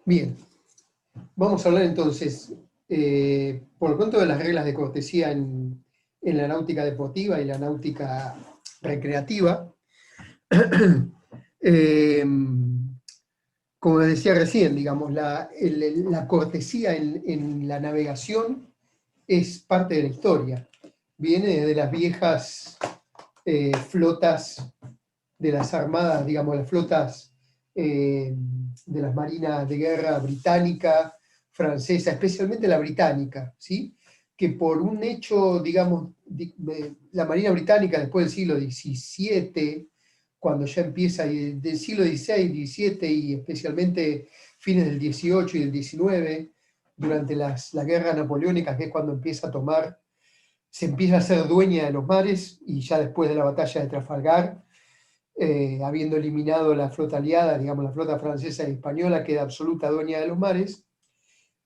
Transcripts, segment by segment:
Bien, vamos a hablar entonces, por lo pronto, de las reglas de cortesía en la náutica deportiva y la náutica recreativa. Eh, Como decía recién, digamos, la cortesía en la navegación es parte de la historia. Viene de las viejas flotas de las armadas, digamos, las flotas de las marinas de guerra británica, francesa, especialmente la británica, ¿sí? Que por un hecho, digamos, la marina británica después del siglo XVII, cuando ya empieza, del siglo XVI, XVII y especialmente fines del XVIII y del XIX, durante las guerras napoleónicas, que es cuando empieza a tomar, se empieza a ser dueña de los mares, y ya después de la batalla de Trafalgar, habiendo eliminado la flota aliada, digamos la flota francesa y española, queda absoluta dueña de los mares.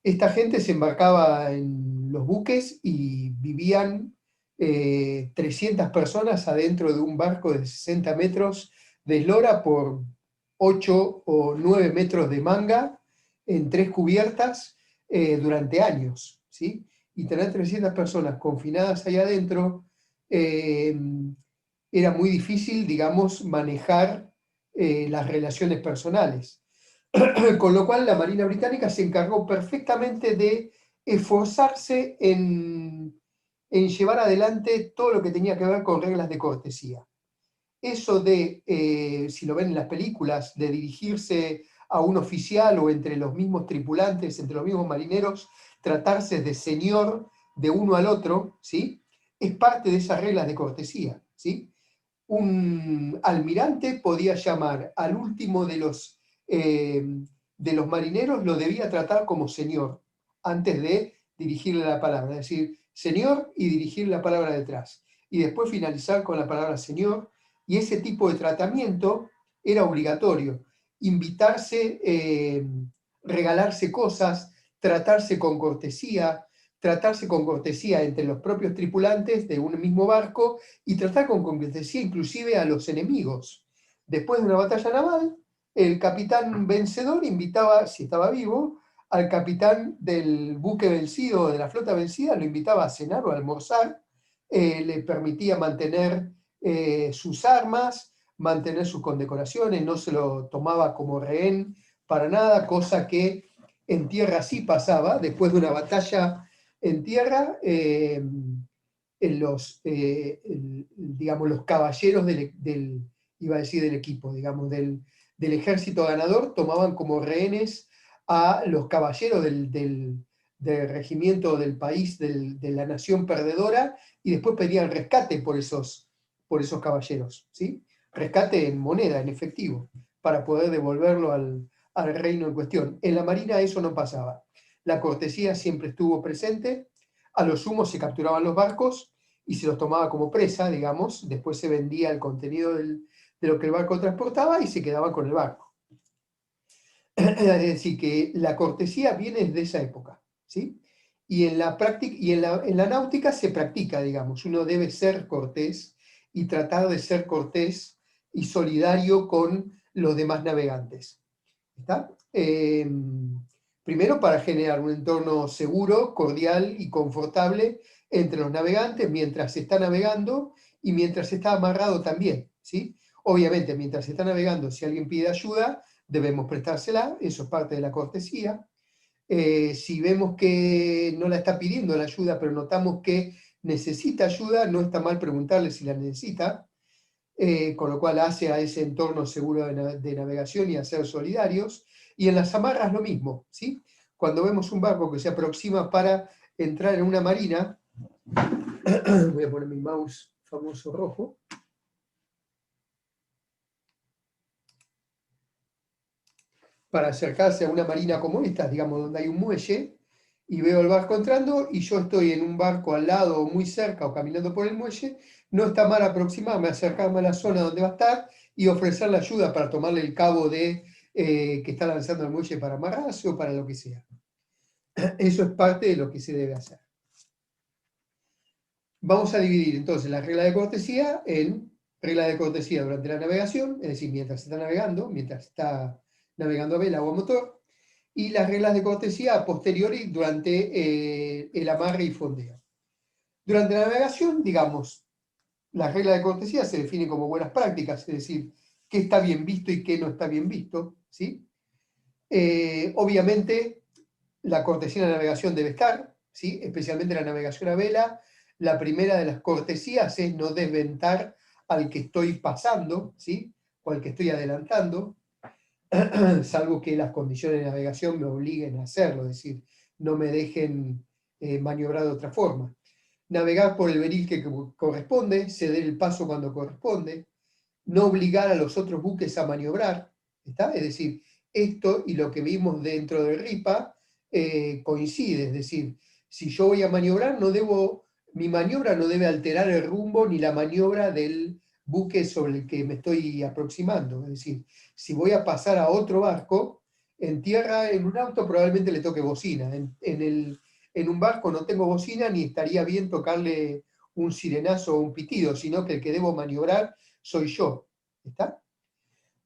Esta gente se embarcaba en los buques y vivían 300 personas adentro de un barco de 60 metros de eslora por 8 o 9 metros de manga en 3 cubiertas durante años, ¿sí? Y tener 300 personas confinadas ahí adentro era muy difícil, digamos, manejar las relaciones personales. Con lo cual la Marina Británica se encargó perfectamente de esforzarse en llevar adelante todo lo que tenía que ver con reglas de cortesía. Eso de, si lo ven en las películas, de dirigirse a un oficial o entre los mismos tripulantes, entre los mismos marineros, tratarse de señor de uno al otro, ¿sí? Es parte de esas reglas de cortesía, ¿sí? Un almirante podía llamar al último de los marineros, lo debía tratar como señor, antes de dirigirle la palabra, es decir, señor y dirigir la palabra detrás, y después finalizar con la palabra señor, y ese tipo de tratamiento era obligatorio, invitarse, regalarse cosas, tratarse con cortesía entre los propios tripulantes de un mismo barco, y tratar con cortesía inclusive a los enemigos. Después de una batalla naval, el capitán vencedor invitaba, si estaba vivo, al capitán del buque vencido, de la flota vencida, lo invitaba a cenar o a almorzar, le permitía mantener sus armas, mantener sus condecoraciones, no se lo tomaba como rehén para nada, cosa que en tierra sí pasaba. Después de una batalla en tierra, digamos, los caballeros iba a decir del equipo, digamos, del ejército ganador, tomaban como rehenes a los caballeros del regimiento del país, de la nación perdedora, y después pedían rescate por esos caballeros, ¿sí? Rescate en moneda, en efectivo, para poder devolverlo al reino en cuestión. En la Marina eso no pasaba. La cortesía siempre estuvo presente. A lo sumo se capturaban los barcos y se los tomaba como presa, digamos. Después se vendía el contenido de lo que el barco transportaba y se quedaban con el barco. Es decir, que la cortesía viene desde esa época, ¿sí? Y en la práctica, y en la náutica se practica, digamos. Uno debe ser cortés y tratar de ser cortés y solidario con los demás navegantes. ¿Está? Primero, para generar un entorno seguro, cordial y confortable entre los navegantes mientras se está navegando y mientras se está amarrado también, ¿sí? Obviamente, mientras se está navegando, si alguien pide ayuda, debemos prestársela, eso es parte de la cortesía. Si vemos que no la está pidiendo la ayuda, pero notamos que necesita ayuda, no está mal preguntarle si la necesita, con lo cual hace a ese entorno seguro de navegación y a ser solidarios. Y en las amarras lo mismo, ¿sí? Cuando vemos un barco que se aproxima para entrar en una marina, voy a poner mi mouse famoso rojo, para acercarse a una marina como esta, digamos, donde hay un muelle, y veo el barco entrando, y yo estoy en un barco al lado, o muy cerca, o caminando por el muelle, no está mal aproximarme, acercarme a la zona donde va a estar, y ofrecerle ayuda para tomarle el cabo que está lanzando el muelle para amarrarse, o para lo que sea. Eso es parte de lo que se debe hacer. Vamos a dividir entonces la regla de cortesía en regla de cortesía durante la navegación, es decir, mientras se está navegando, mientras está navegando a vela o a motor, y las reglas de cortesía a posteriori durante el amarre y fondeo. Durante la navegación, digamos, las reglas de cortesía se definen como buenas prácticas, es decir, qué está bien visto y qué no está bien visto, ¿sí? Obviamente, la cortesía en la navegación debe estar, ¿sí? Especialmente la navegación a vela. La primera de las cortesías es no desventar al que estoy pasando, ¿sí? O al que estoy adelantando, salvo que las condiciones de navegación me obliguen a hacerlo, es decir, no me dejen maniobrar de otra forma. Navegar por el beril que corresponde, ceder el paso cuando corresponde, no obligar a los otros buques a maniobrar, ¿está? Es decir, esto y lo que vimos dentro del RIPA coincide, es decir, si yo voy a maniobrar, mi maniobra no debe alterar el rumbo ni la maniobra del buque sobre el que me estoy aproximando, es decir, si voy a pasar a otro barco, en tierra, en un auto probablemente le toque bocina, en un barco no tengo bocina ni estaría bien tocarle un sirenazo o un pitido, sino que el que debo maniobrar soy yo. ¿Está?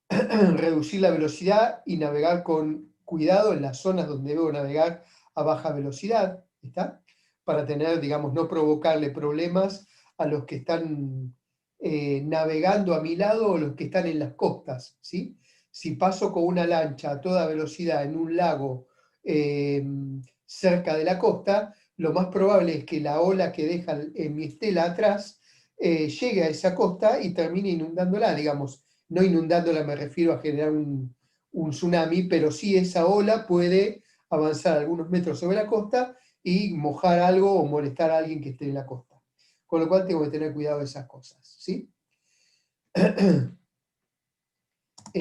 Reducir la velocidad y navegar con cuidado en las zonas donde debo navegar a baja velocidad. ¿Está? Para tener, digamos, no provocarle problemas a los que están navegando a mi lado o los que están en las costas. ¿Sí? Si paso con una lancha a toda velocidad en un lago cerca de la costa, lo más probable es que la ola que deja en mi estela atrás llegue a esa costa y termine inundándola, digamos. No inundándola me refiero a generar un tsunami, pero sí esa ola puede avanzar algunos metros sobre la costa y mojar algo o molestar a alguien que esté en la costa. Con lo cual tengo que tener cuidado de esas cosas. ¿Sí? En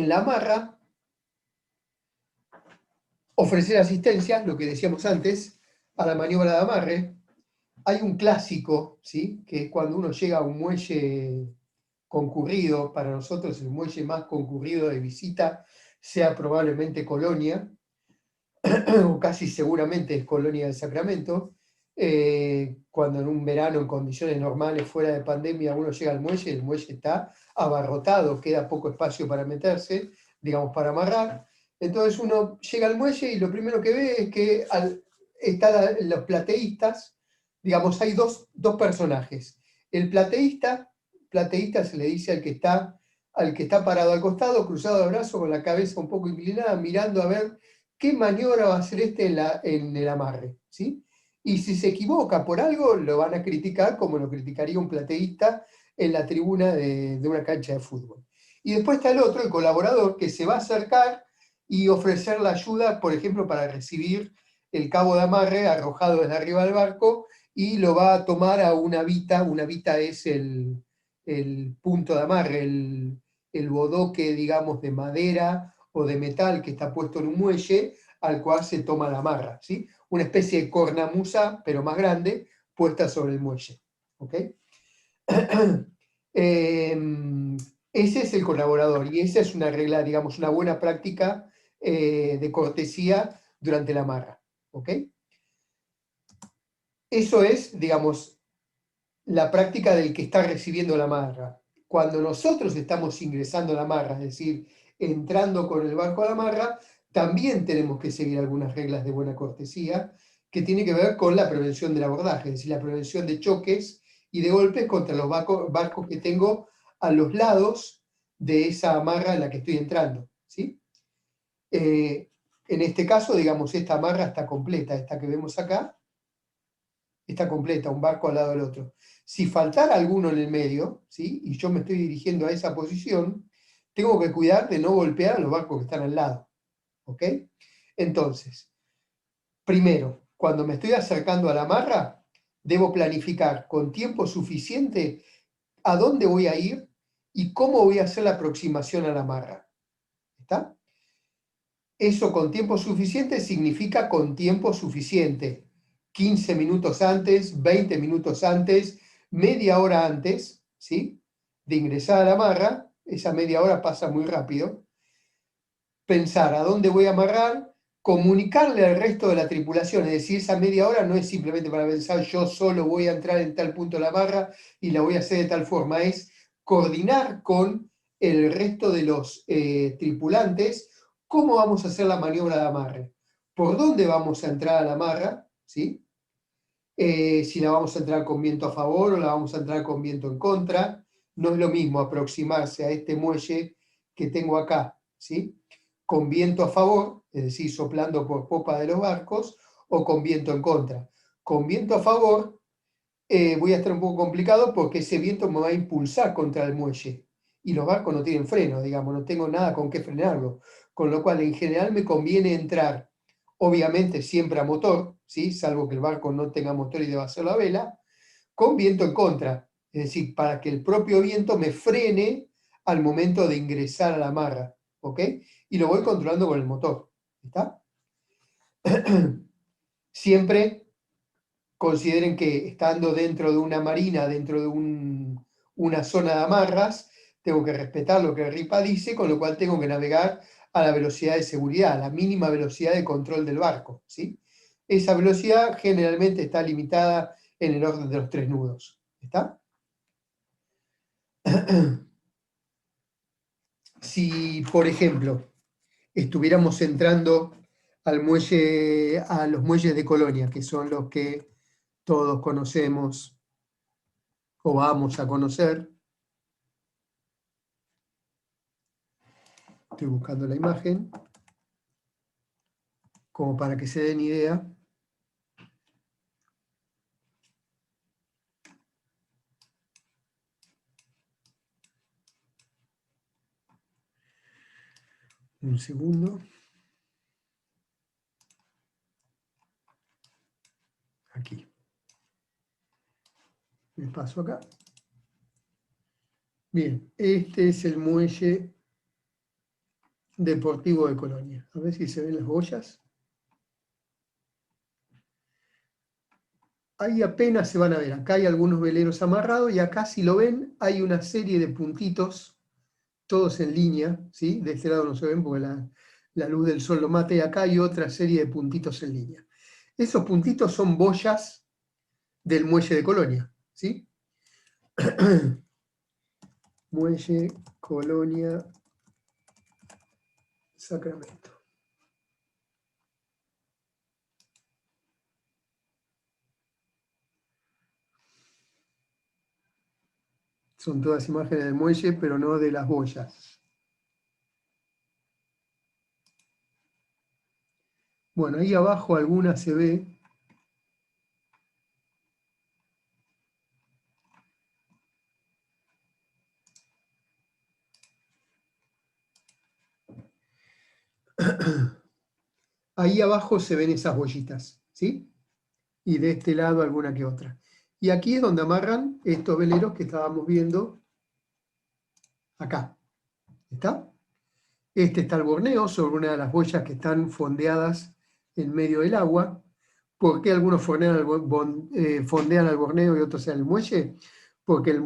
la amarra, ofrecer asistencia, lo que decíamos antes, a la maniobra de amarre. Hay un clásico, ¿sí? Que es cuando uno llega a un muelle concurrido, para nosotros el muelle más concurrido de visita sea probablemente Colonia, o casi seguramente es Colonia del Sacramento, cuando en un verano en condiciones normales, fuera de pandemia, uno llega al muelle, el muelle está abarrotado, queda poco espacio para meterse, digamos, para amarrar. Entonces uno llega al muelle y lo primero que ve es que están los plateístas, digamos, hay dos personajes. El plateísta se le dice al que está parado al costado, cruzado de brazos, con la cabeza un poco inclinada, mirando a ver qué maniobra va a hacer este en el amarre, ¿sí? Y si se equivoca por algo, lo van a criticar como lo criticaría un plateísta en la tribuna de una cancha de fútbol. Y después está el otro, el colaborador, que se va a acercar y ofrecer la ayuda, por ejemplo, para recibir el cabo de amarre arrojado desde arriba del barco y lo va a tomar a una vita es el punto de amarre, el bodoque, digamos, de madera o de metal que está puesto en un muelle al cual se toma la amarra, ¿sí? Una especie de cornamusa, pero más grande, puesta sobre el muelle. ¿Ok? Ese es el colaborador y esa es una regla, digamos, una buena práctica de cortesía durante la amarra. ¿Ok? Eso es, digamos, la práctica del que está recibiendo la amarra. Cuando nosotros estamos ingresando a la amarra, es decir, entrando con el barco a la amarra, también tenemos que seguir algunas reglas de buena cortesía que tiene que ver con la prevención del abordaje, es decir, la prevención de choques y de golpes contra los barcos que tengo a los lados de esa amarra en la que estoy entrando. ¿Sí? En este caso, digamos, esta amarra está completa, esta que vemos acá, está completa, un barco al lado del otro. Si faltara alguno en el medio, ¿sí? Y yo me estoy dirigiendo a esa posición, tengo que cuidar de no golpear a los barcos que están al lado. ¿Ok? Entonces, primero, cuando me estoy acercando a la amarra, debo planificar con tiempo suficiente a dónde voy a ir y cómo voy a hacer la aproximación a la amarra. ¿Está? Eso con tiempo suficiente significa con tiempo suficiente. 15 minutos antes, 20 minutos antes, media hora antes, ¿sí? De ingresar a la amarra, esa media hora pasa muy rápido. Pensar a dónde voy a amarrar, comunicarle al resto de la tripulación, es decir, esa media hora no es simplemente para pensar yo solo voy a entrar en tal punto de la amarra y la voy a hacer de tal forma, es coordinar con el resto de los tripulantes ¿cómo vamos a hacer la maniobra de amarre? ¿Por dónde vamos a entrar a la amarra? ¿Sí? Si la vamos a entrar con viento a favor o la vamos a entrar con viento en contra. No es lo mismo aproximarse a este muelle que tengo acá, ¿sí? Con viento a favor, es decir, soplando por popa de los barcos, o con viento en contra. Con viento a favor voy a estar un poco complicado porque ese viento me va a impulsar contra el muelle. Y los barcos no tienen freno, digamos, no tengo nada con qué frenarlo. Con lo cual, en general, me conviene entrar, obviamente, siempre a motor, ¿sí? Salvo que el barco no tenga motor y deba hacerlo a vela, con viento en contra. Es decir, para que el propio viento me frene al momento de ingresar a la amarra, ¿ok? Y lo voy controlando con el motor, ¿está? Siempre consideren que estando dentro de una marina, dentro de una zona de amarras, tengo que respetar lo que el RIPA dice, con lo cual tengo que navegar a la velocidad de seguridad, a la mínima velocidad de control del barco, ¿sí? Esa velocidad generalmente está limitada en el orden de los 3 nudos, ¿está? Si, por ejemplo, estuviéramos entrando al muelle, a los muelles de Colonia, que son los que todos conocemos o vamos a conocer. Estoy buscando la imagen, como para que se den idea. Un segundo. Aquí. Me paso acá. Bien, este es el muelle deportivo de Colonia. A ver si se ven las boyas. Ahí apenas se van a ver. Acá hay algunos veleros amarrados y acá, si lo ven, hay una serie de puntitos, todos en línea, ¿sí? De este lado no se ven porque la luz del sol lo mata, y acá hay otra serie de puntitos en línea. Esos puntitos son boyas del muelle de Colonia, ¿sí? Muelle Colonia Sacramento. Son todas imágenes del muelle, pero no de las boyas. Bueno, ahí abajo alguna se ve. Ahí abajo se ven esas boyitas, ¿sí? Y de este lado alguna que otra. Y aquí es donde amarran estos veleros que estábamos viendo acá. ¿Está? Este está el borneo sobre una de las boyas que están fondeadas en medio del agua. ¿Por qué algunos fondean al borneo y otros en el muelle? Porque el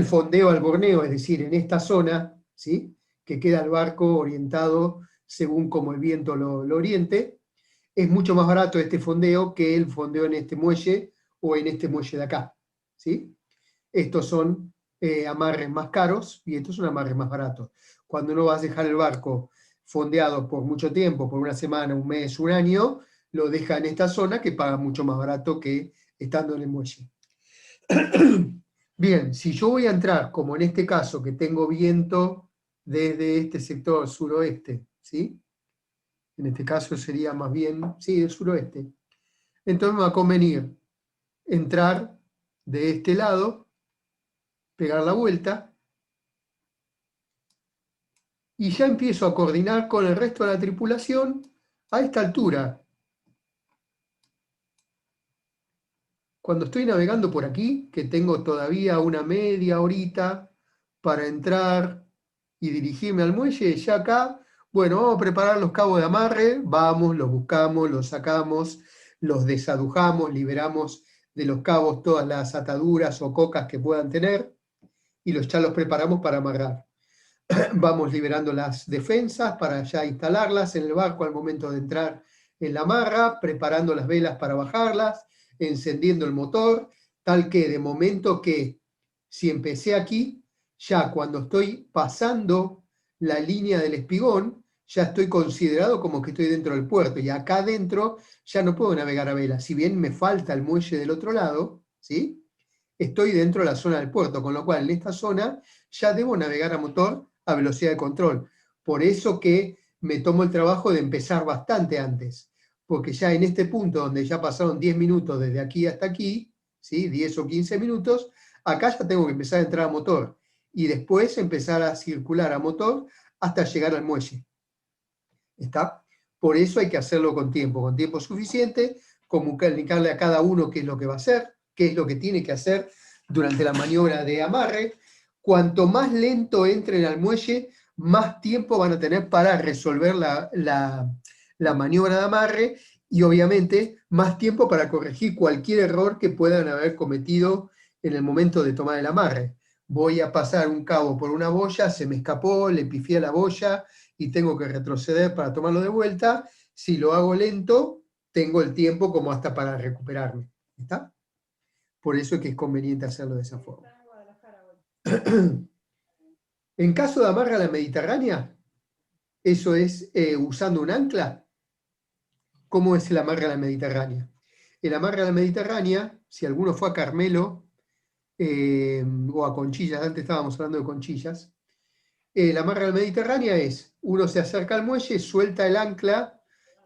fondeo al borneo, es decir, en esta zona, ¿sí? Que queda el barco orientado según como el viento lo oriente, es mucho más barato este fondeo que el fondeo en este muelle o en este muelle de acá, ¿sí? Estos son amarres más caros y estos son amarres más baratos. Cuando no vas a dejar el barco fondeado por mucho tiempo, por una semana, un mes, un año, lo deja en esta zona que paga mucho más barato que estando en el muelle. Bien, si yo voy a entrar, como en este caso, que tengo viento desde este sector suroeste, ¿sí? En este caso sería más bien, sí, del suroeste. Entonces me va a convenir entrar de este lado, pegar la vuelta, y ya empiezo a coordinar con el resto de la tripulación a esta altura. Cuando estoy navegando por aquí, que tengo todavía una media horita para entrar y dirigirme al muelle, ya acá, bueno, vamos a preparar los cabos de amarre, vamos, los buscamos, los sacamos, los desadujamos, liberamos de los cabos todas las ataduras o cocas que puedan tener y ya los preparamos para amarrar. Vamos liberando las defensas para ya instalarlas en el barco al momento de entrar en la amarra, preparando las velas para bajarlas, encendiendo el motor, tal que de momento que si empecé aquí, ya cuando estoy pasando la línea del espigón, ya estoy considerado como que estoy dentro del puerto, y acá adentro ya no puedo navegar a vela. Si bien me falta el muelle del otro lado, ¿sí? Estoy dentro de la zona del puerto, con lo cual en esta zona ya debo navegar a motor a velocidad de control. Por eso que me tomo el trabajo de empezar bastante antes, porque ya en este punto donde ya pasaron 10 minutos desde aquí hasta aquí, ¿sí? 10 o 15 minutos, acá ya tengo que empezar a entrar a motor y después empezar a circular a motor hasta llegar al muelle. ¿Está? Por eso hay que hacerlo con tiempo suficiente, comunicarle a cada uno qué es lo que va a hacer, qué es lo que tiene que hacer durante la maniobra de amarre. Cuanto más lento entren al muelle, más tiempo van a tener para resolver la maniobra de amarre y obviamente más tiempo para corregir cualquier error que puedan haber cometido en el momento de tomar el amarre. Voy a pasar un cabo por una boya, se me escapó, le pifié a la boya, y tengo que retroceder para tomarlo de vuelta. Si lo hago lento, tengo el tiempo como hasta para recuperarme. ¿Está? Por eso es que es conveniente hacerlo de esa forma. En caso de amarre a la Mediterránea, eso es usando un ancla. ¿Cómo es el amarre a la Mediterránea? El amarre a la Mediterránea, si alguno fue a Carmelo o a Conchillas, antes estábamos hablando de Conchillas, el amarre a la Mediterránea es, uno se acerca al muelle, suelta el ancla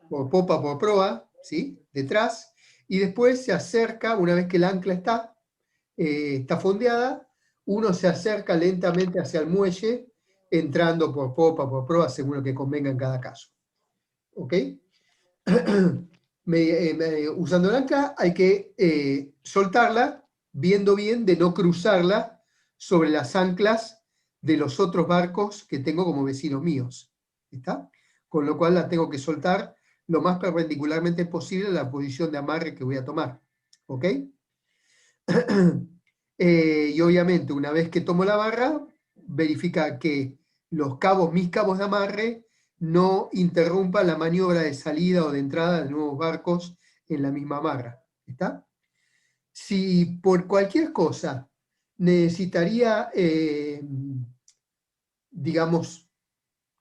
por popa, por proa, ¿sí? Detrás, y después se acerca, una vez que el ancla está fondeada, uno se acerca lentamente hacia el muelle, entrando por popa, por proa, según lo que convenga en cada caso. ¿Ok? Usando el ancla hay que soltarla, viendo bien de no cruzarla sobre las anclas de los otros barcos que tengo como vecinos míos. ¿Está? Con lo cual la tengo que soltar lo más perpendicularmente posible a la posición de amarre que voy a tomar. ¿Ok? Y obviamente una vez que tomo la barra, verifica que mis cabos de amarre, no interrumpan la maniobra de salida o de entrada de nuevos barcos en la misma amarra. ¿Está? Si por cualquier cosa necesitaría, digamos,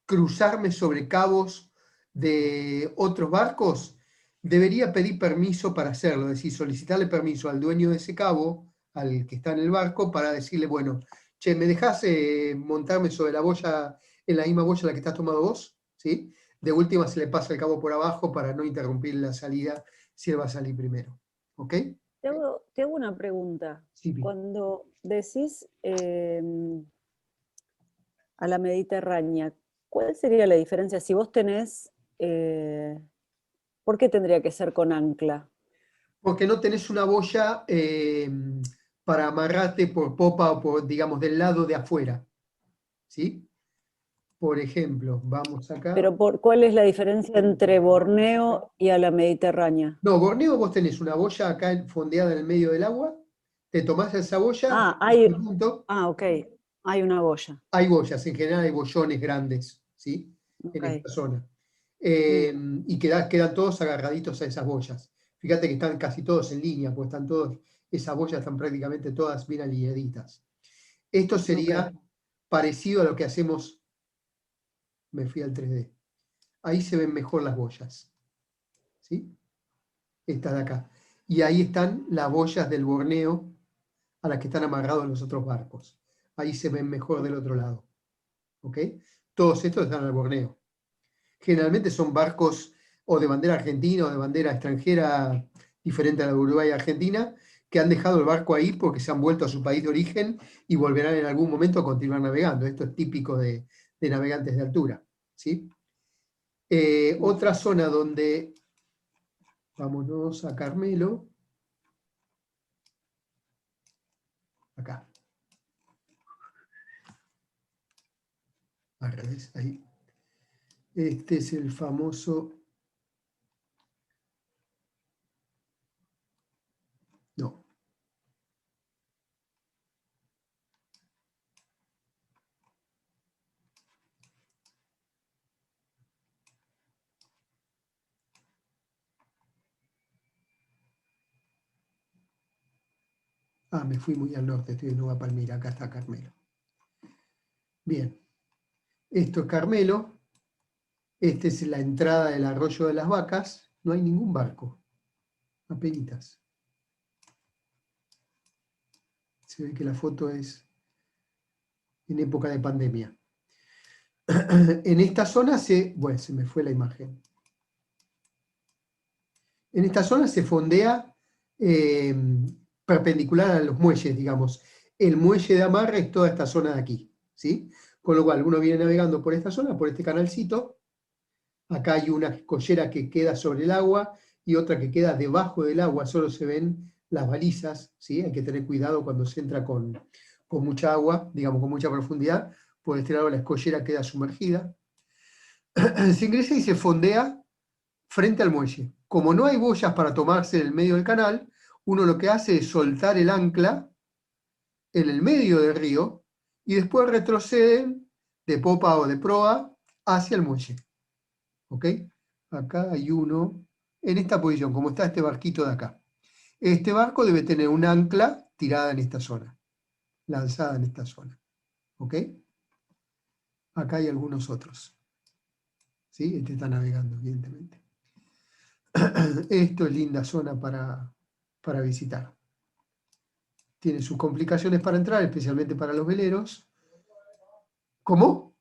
cruzarme sobre cabos de otros barcos, debería pedir permiso para hacerlo, es decir, solicitarle permiso al dueño de ese cabo, al que está en el barco, para decirle, bueno, che, ¿me dejás montarme sobre la boya, en la misma boya en la que estás tomando vos? ¿Sí? De última se le pasa el cabo por abajo para no interrumpir la salida si él va a salir primero. ¿Ok? Te hago una pregunta. Sí, bien. Cuando decís a la Mediterránea, ¿cuál sería la diferencia? Si vos tenés, ¿por qué tendría que ser con ancla? Porque no tenés una boya para amarrarte por popa o por, digamos, del lado de afuera. ¿Sí? Por ejemplo, vamos acá. Pero ¿cuál es la diferencia entre Borneo y a la Mediterránea? No, Borneo vos tenés una boya acá fondeada en el medio del agua, te tomás esa boya, Ah, hay, punto, ok, hay una boya. hay boyas, en general hay bollones grandes, ¿sí? En Ok. esta zona. Mm, Y quedan todos agarraditos a esas boyas. Fíjate que están casi todos en línea, pues están todos, esas boyas están prácticamente todas bien alineaditas. Esto ok. sería parecido a lo que hacemos, me fui al 3D. Ahí se ven mejor las boyas, ¿sí? Esta de acá. Y ahí están las boyas del Borneo a las que están amarrados los otros barcos. Ahí se ven mejor del otro lado. ¿Ok? Todos estos están al Borneo. Generalmente son barcos o de bandera argentina o de bandera extranjera diferente a la de Uruguay y Argentina, que han dejado el barco ahí porque se han vuelto a su país de origen y volverán en algún momento a continuar navegando. Esto es típico de navegantes de altura. ¿Sí? Otra zona donde, vámonos a Carmelo, acá, al revés, ahí. Este es el famoso, no, me fui muy al norte, estoy de Nueva Palmira, acá está Carmelo. Bien, Esto es Carmelo. Esta es la entrada del arroyo de las Vacas. No hay ningún barco. Apenitas. Se ve que la foto es en época de pandemia. En esta zona bueno, se me fue la imagen. En esta zona se fondea perpendicular a los muelles, digamos. El muelle de amarre es toda esta zona de aquí, ¿sí? Con lo cual uno viene navegando por esta zona, por este canalcito. Acá hay una escollera que queda sobre el agua y otra que queda debajo del agua, solo se ven las balizas, ¿sí? Hay que tener cuidado cuando se entra con mucha agua, digamos con mucha profundidad. Por este lado la escollera queda sumergida. Se ingresa y se fondea frente al muelle. Como no hay boyas para tomarse en el medio del canal, uno lo que hace es soltar el ancla en el medio del río y después retroceden de popa o de proa hacia el muelle. ¿Ok? Acá hay uno en esta posición, como está este barquito de acá. Este barco debe tener un ancla tirada en esta zona, lanzada en esta zona. ¿Ok? Acá hay algunos otros. ¿Sí? Este está navegando, evidentemente. Esto es linda zona para visitar. Tiene sus complicaciones para entrar, especialmente para los veleros. ¿Cómo?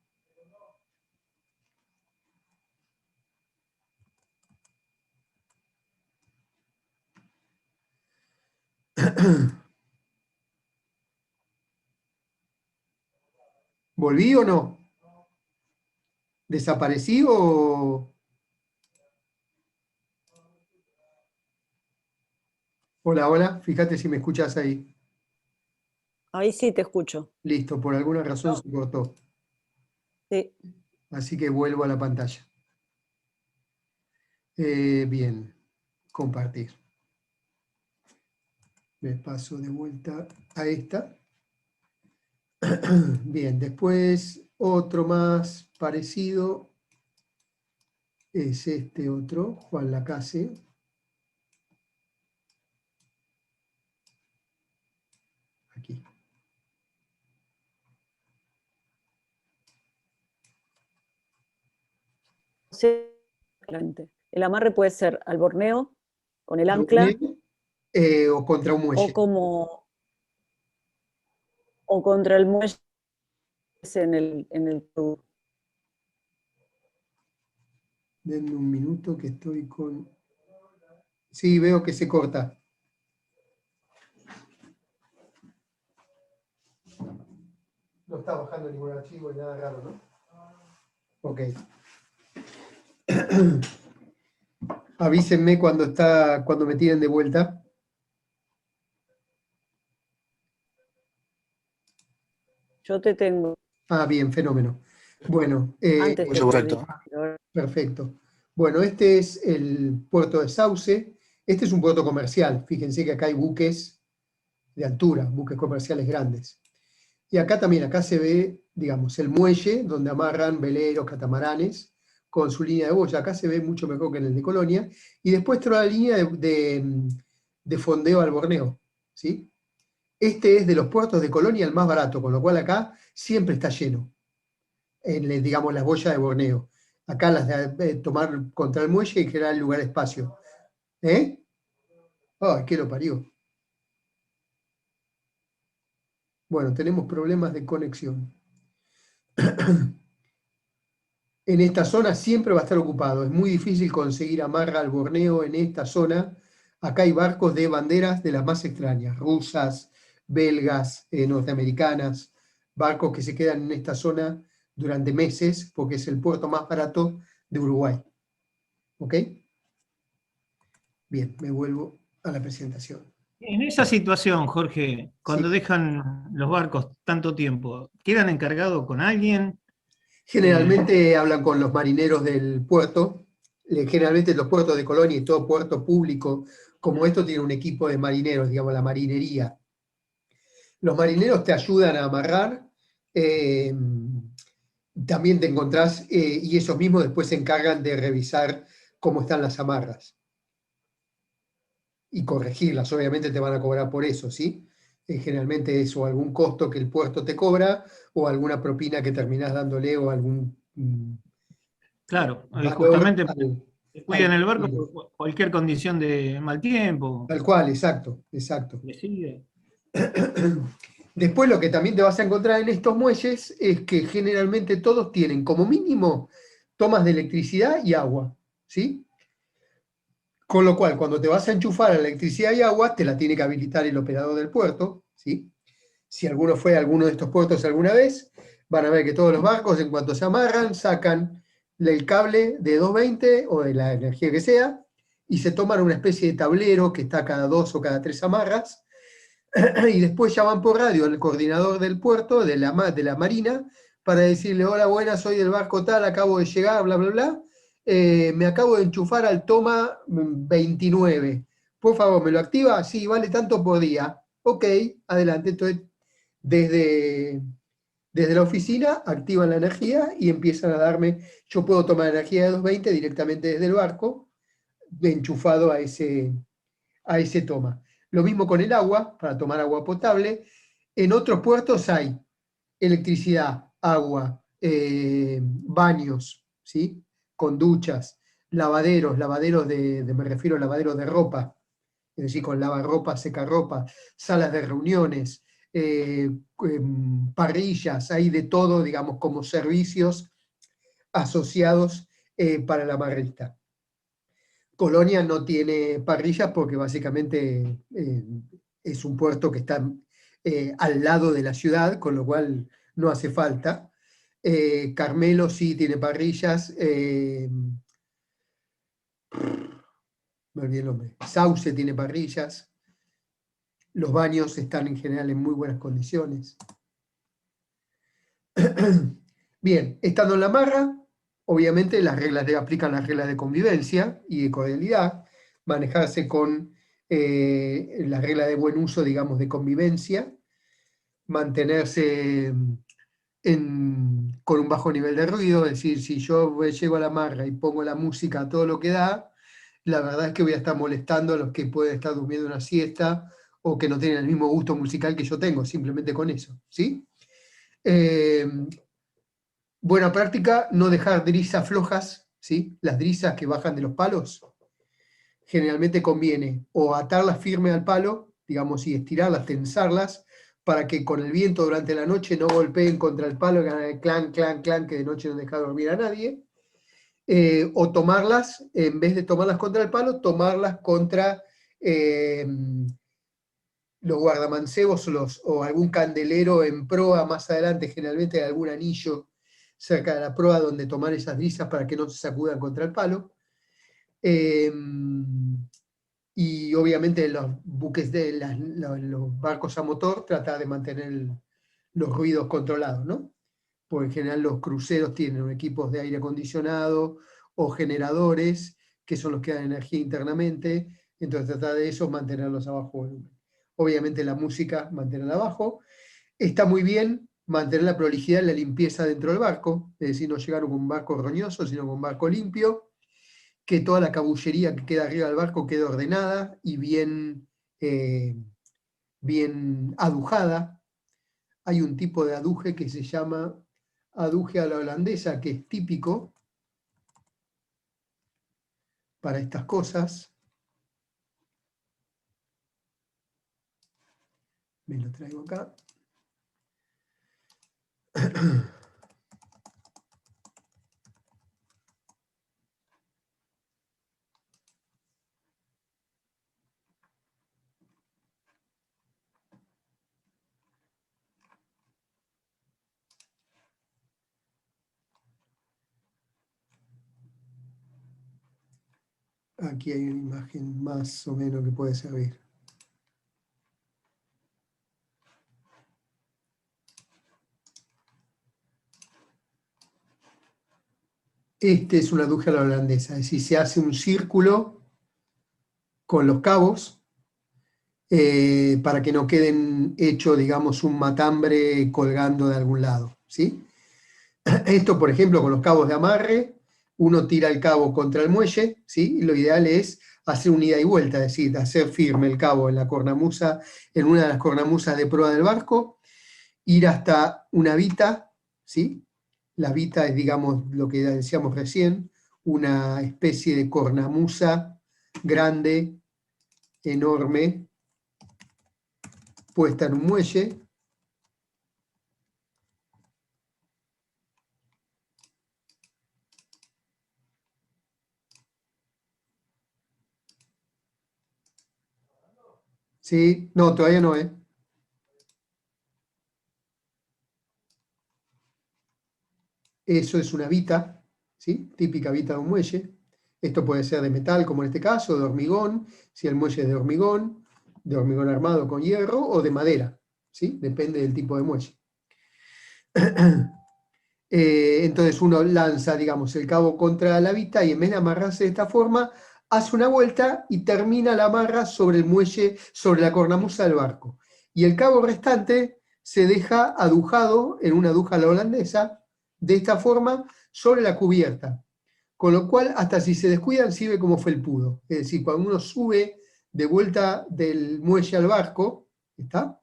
¿Volví o no? ¿Desaparecí o...? Hola, hola, fíjate si me escuchas ahí. Ahí sí te escucho. Listo, por alguna razón No, se cortó. sí. Así que vuelvo a la pantalla. Bien, compartir. Me paso de vuelta a esta. Bien, después otro más parecido es este otro, Juan Lacase. Aquí. Sí, claramente. El amarre puede ser al borneo, con el ancla, Borneo, o contra un o muelle. como o contra el muelle en el Denme un minuto que estoy con... Sí, veo que se corta. No está bajando ningún archivo ni nada raro, ¿no? Ok. Avísenme cuando me tiren de vuelta. Yo te tengo Ah, bien, fenómeno. Bueno, antes te perdí. Perfecto. perfecto. Bueno, este es el puerto de Sauce. Este es un puerto comercial. Fíjense que acá hay buques de altura, buques comerciales grandes. Y acá también, acá se ve, digamos, el muelle donde amarran veleros, catamaranes, con su línea de boya. Acá se ve mucho mejor que en el de Colonia. Y después toda la línea de fondeo al Borneo, ¿sí? Este es de los puertos de Colonia el más barato, con lo cual acá siempre está lleno, digamos, las boyas de Borneo. Acá las de tomar contra el muelle y generar lugar espacio. ¿Eh? ¡Ay, qué lo parió! Bueno, tenemos problemas de conexión. En esta zona siempre va a estar ocupado. Es muy difícil conseguir amarra al Borneo en esta zona. Acá hay barcos de banderas de las más extrañas, rusas, belgas, norteamericanas, barcos que se quedan en esta zona durante meses porque es el puerto más barato de Uruguay. ¿Ok? Bien, me vuelvo a la presentación. En esa situación, Jorge, cuando Sí. dejan los barcos tanto tiempo, ¿quedan encargados con alguien? Generalmente hablan con los marineros del puerto. Generalmente los puertos de Colonia y todo puerto público como esto tiene un equipo de marineros, digamos, la marinería. Los marineros te ayudan a amarrar, eh, también te encontrás, y esos mismos después se encargan de revisar cómo están las amarras y corregirlas. Obviamente te van a cobrar por eso, ¿sí? Generalmente es o algún costo que el puerto te cobra, o alguna propina que terminás dándole, o algún Claro, valor justamente te cuidan el barco al- por cualquier condición de mal tiempo. tal cual, exacto, exacto. Le sigue. Después lo que también te vas a encontrar en estos muelles es que generalmente todos tienen como mínimo tomas de electricidad y agua, ¿sí? Con lo cual, cuando te vas a enchufar a la electricidad y agua, te la tiene que habilitar el operador del puerto, ¿sí? Si alguno fue a alguno de estos puertos alguna vez, van a ver que todos los barcos, en cuanto se amarran, sacan el cable de 220 o de la energía que sea, y se toman una especie de tablero que está cada 2 o cada 3 amarras, y después llaman por radio al coordinador del puerto, de la marina, para decirle: hola, buenas, soy del barco tal, acabo de llegar, bla, bla, bla, me acabo de enchufar al toma 29. Por favor, ¿me lo activa? Sí, vale tanto por día. Ok, adelante. Entonces, desde, desde la oficina activan la energía y empiezan a darme, yo puedo tomar energía de 220 directamente desde el barco, enchufado a ese toma. Lo mismo con el agua, para tomar agua potable. En otros puertos hay electricidad, agua, baños, ¿sí? Con duchas, lavaderos me refiero a lavaderos de ropa, es decir, con lavarropa, secarropa, salas de reuniones, parrillas, hay de todo, digamos, como servicios asociados para la marrista. Colonia no tiene parrillas porque básicamente es un puerto que está al lado de la ciudad, con lo cual no hace falta. Carmelo sí tiene parrillas. Me olvidé el nombre. Sauce tiene parrillas. Los baños están en general en muy buenas condiciones. Bien, estando en la marra, obviamente aplican las reglas de convivencia y de cordialidad, manejarse con las reglas de buen uso, digamos, de convivencia, mantenerse con un bajo nivel de ruido, es decir, si yo llego a la marra y pongo la música a todo lo que da, la verdad es que voy a estar molestando a los que pueden estar durmiendo una siesta o que no tienen el mismo gusto musical que yo tengo, simplemente con eso, ¿sí? Buena práctica, no dejar drisas flojas, ¿sí? Las drisas que bajan de los palos, generalmente conviene o atarlas firme al palo, digamos, y estirarlas, tensarlas, para que con el viento durante la noche no golpeen contra el palo, que hagan el clan, clan, clan, que de noche no deja dormir a nadie. O tomarlas, en vez de tomarlas contra el palo, tomarlas contra los guardamancebos o algún candelero en proa más adelante, generalmente hay algún anillo cerca de la proa donde tomar esas brisas para que no se sacudan contra el palo. Y obviamente los buques los barcos a motor, tratar de mantener los ruidos controlados, ¿no? Porque en general los cruceros tienen equipos de aire acondicionado o generadores, que son los que dan energía internamente, entonces tratar de eso, mantenerlos a bajo volumen. Obviamente la música, mantenerla abajo. Está muy bien mantener la prolijidad y la limpieza dentro del barco, es decir, no llegar con un barco roñoso, sino con un barco limpio, que toda la cabullería que queda arriba del barco quede ordenada y bien adujada. Hay un tipo de aduje que se llama aduje a la holandesa, que es típico para estas cosas. Me lo traigo acá. Aquí hay una imagen más o menos que puede servir. Este es una aduje a la holandesa, es decir, se hace un círculo con los cabos para que no queden hecho, digamos, un matambre colgando de algún lado, ¿sí? Esto, por ejemplo, con los cabos de amarre, uno tira el cabo contra el muelle, ¿sí? Y lo ideal es hacer un ida y vuelta, es decir, hacer firme el cabo en la cornamusa, en una de las cornamusas de proa del barco, ir hasta una vita, ¿sí? La vita es, digamos, lo que decíamos recién, una especie de cornamusa grande, enorme, puesta en un muelle. ¿Sí? No, todavía no, ¿eh? Eso es una vita, ¿sí? Típica vita de un muelle. Esto puede ser de metal, como en este caso, de hormigón, si el muelle es de hormigón armado con hierro, o de madera, ¿sí? Depende del tipo de muelle. Entonces uno lanza, digamos, el cabo contra la vita y en vez de amarrarse de esta forma, hace una vuelta y termina la amarra sobre el muelle, sobre la cornamusa del barco. Y el cabo restante se deja adujado en una aduja a la holandesa, de esta forma, sobre la cubierta. Con lo cual, hasta si se descuidan, sirve como felpudo. Es decir, cuando uno sube de vuelta del muelle al barco, ¿está?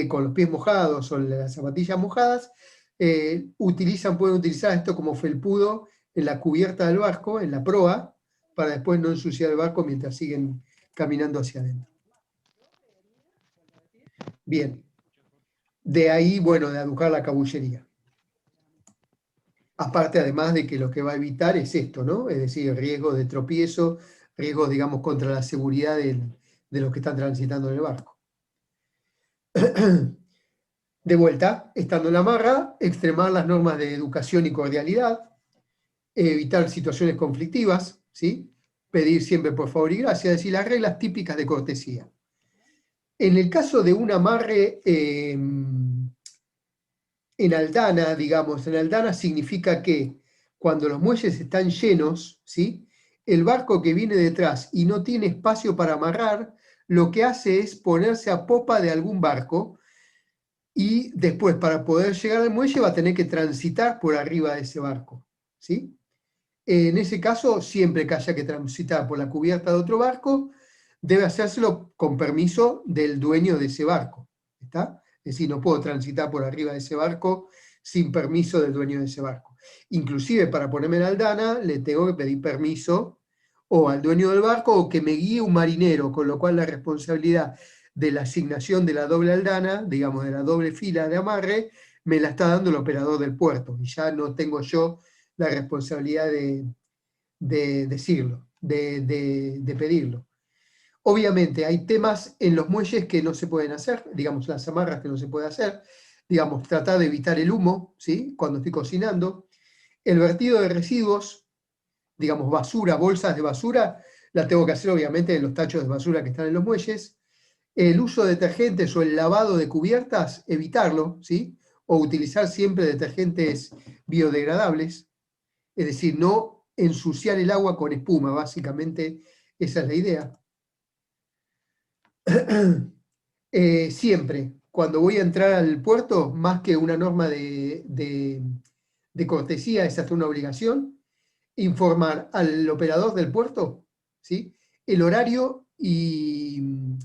Con los pies mojados o las zapatillas mojadas, pueden utilizar esto como felpudo en la cubierta del barco, en la proa, para después no ensuciar el barco mientras siguen caminando hacia adentro. Bien. De ahí, bueno, de adujar la cabullería. Aparte, además de que lo que va a evitar es esto, ¿no? Es decir, riesgo de tropiezo, riesgos, digamos, contra la seguridad de los que están transitando en el barco. De vuelta, estando en la amarra, extremar las normas de educación y cordialidad, evitar situaciones conflictivas, ¿sí? Pedir siempre por favor y gracias, es decir, las reglas típicas de cortesía. En el caso de un amarre en aldana, digamos, en aldana significa que cuando los muelles están llenos, ¿sí? El barco que viene detrás y no tiene espacio para amarrar, lo que hace es ponerse a popa de algún barco y después para poder llegar al muelle va a tener que transitar por arriba de ese barco, ¿sí? En ese caso, siempre que haya que transitar por la cubierta de otro barco, debe hacérselo con permiso del dueño de ese barco, ¿está? Es decir, no puedo transitar por arriba de ese barco sin permiso del dueño de ese barco. Inclusive para ponerme en aldana, le tengo que pedir permiso o al dueño del barco o que me guíe un marinero, con lo cual la responsabilidad de la asignación de la doble aldana, digamos, de la doble fila de amarre, me la está dando el operador del puerto, y ya no tengo yo la responsabilidad de decirlo, de pedirlo. Obviamente hay temas en los muelles que no se pueden hacer, digamos las amarras que no se puede hacer, digamos tratar de evitar el humo, ¿sí? Cuando estoy cocinando, el vertido de residuos, digamos basura, bolsas de basura, la tengo que hacer obviamente en los tachos de basura que están en los muelles, el uso de detergentes o el lavado de cubiertas, evitarlo, ¿sí? O utilizar siempre detergentes biodegradables, es decir, no ensuciar el agua con espuma, básicamente esa es la idea. Siempre, cuando voy a entrar al puerto, más que una norma de cortesía, es hasta una obligación, informar al operador del puerto, ¿sí? El horario y,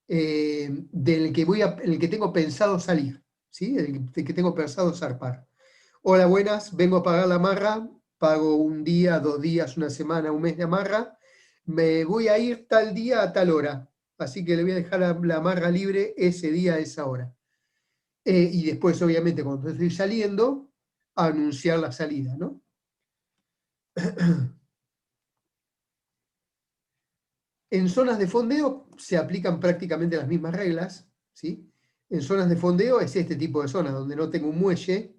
el que tengo pensado salir, ¿sí? El que tengo pensado zarpar. Hola, buenas, vengo a pagar la amarra, pago un día, 2 días, una semana, un mes de amarra, me voy a ir tal día a tal hora, así que le voy a dejar la amarra libre ese día a esa hora. Y después, obviamente, cuando estoy saliendo, anunciar la salida, ¿no? En zonas de fondeo se aplican prácticamente las mismas reglas, ¿sí? En zonas de fondeo es este tipo de zonas, donde no tengo un muelle,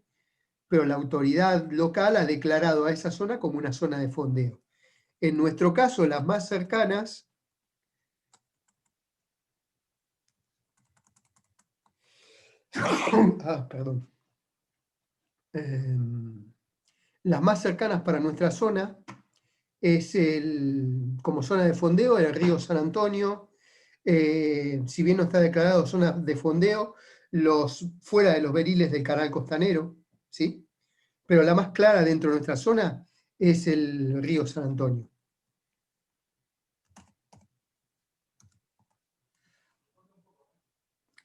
pero la autoridad local ha declarado a esa zona como una zona de fondeo. En nuestro caso, las más cercanas perdón. Las más cercanas para nuestra zona es como zona de fondeo el río San Antonio. Si bien no está declarado zona de fondeo, fuera de los beriles del canal costanero, ¿sí? Pero la más clara dentro de nuestra zona es el río San Antonio.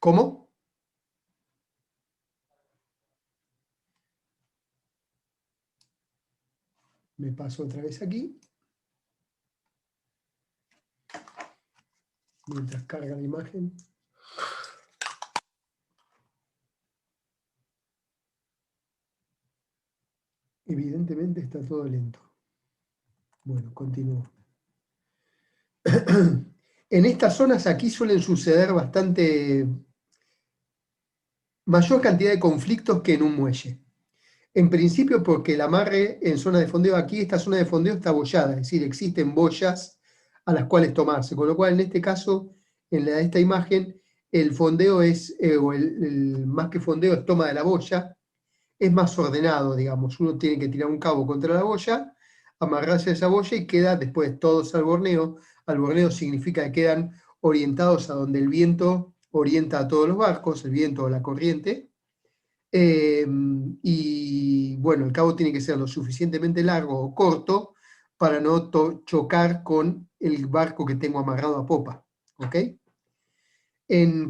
¿Cómo? Me paso otra vez aquí. Mientras carga la imagen. Evidentemente está todo lento. Bueno, continúo. En estas zonas aquí suelen suceder bastante mayor cantidad de conflictos que en un muelle. En principio porque el amarre en zona de fondeo, aquí esta zona de fondeo está boyada, es decir, existen boyas a las cuales tomarse, con lo cual en este caso, en esta imagen, el fondeo es, más que fondeo es toma de la boya, es más ordenado, digamos, uno tiene que tirar un cabo contra la boya, amarrarse a esa boya y queda después todos al borneo significa que quedan orientados a donde el viento orienta a todos los barcos, el viento o la corriente, y bueno, el cabo tiene que ser lo suficientemente largo o corto para no chocar con el barco que tengo amarrado a popa, ¿ok?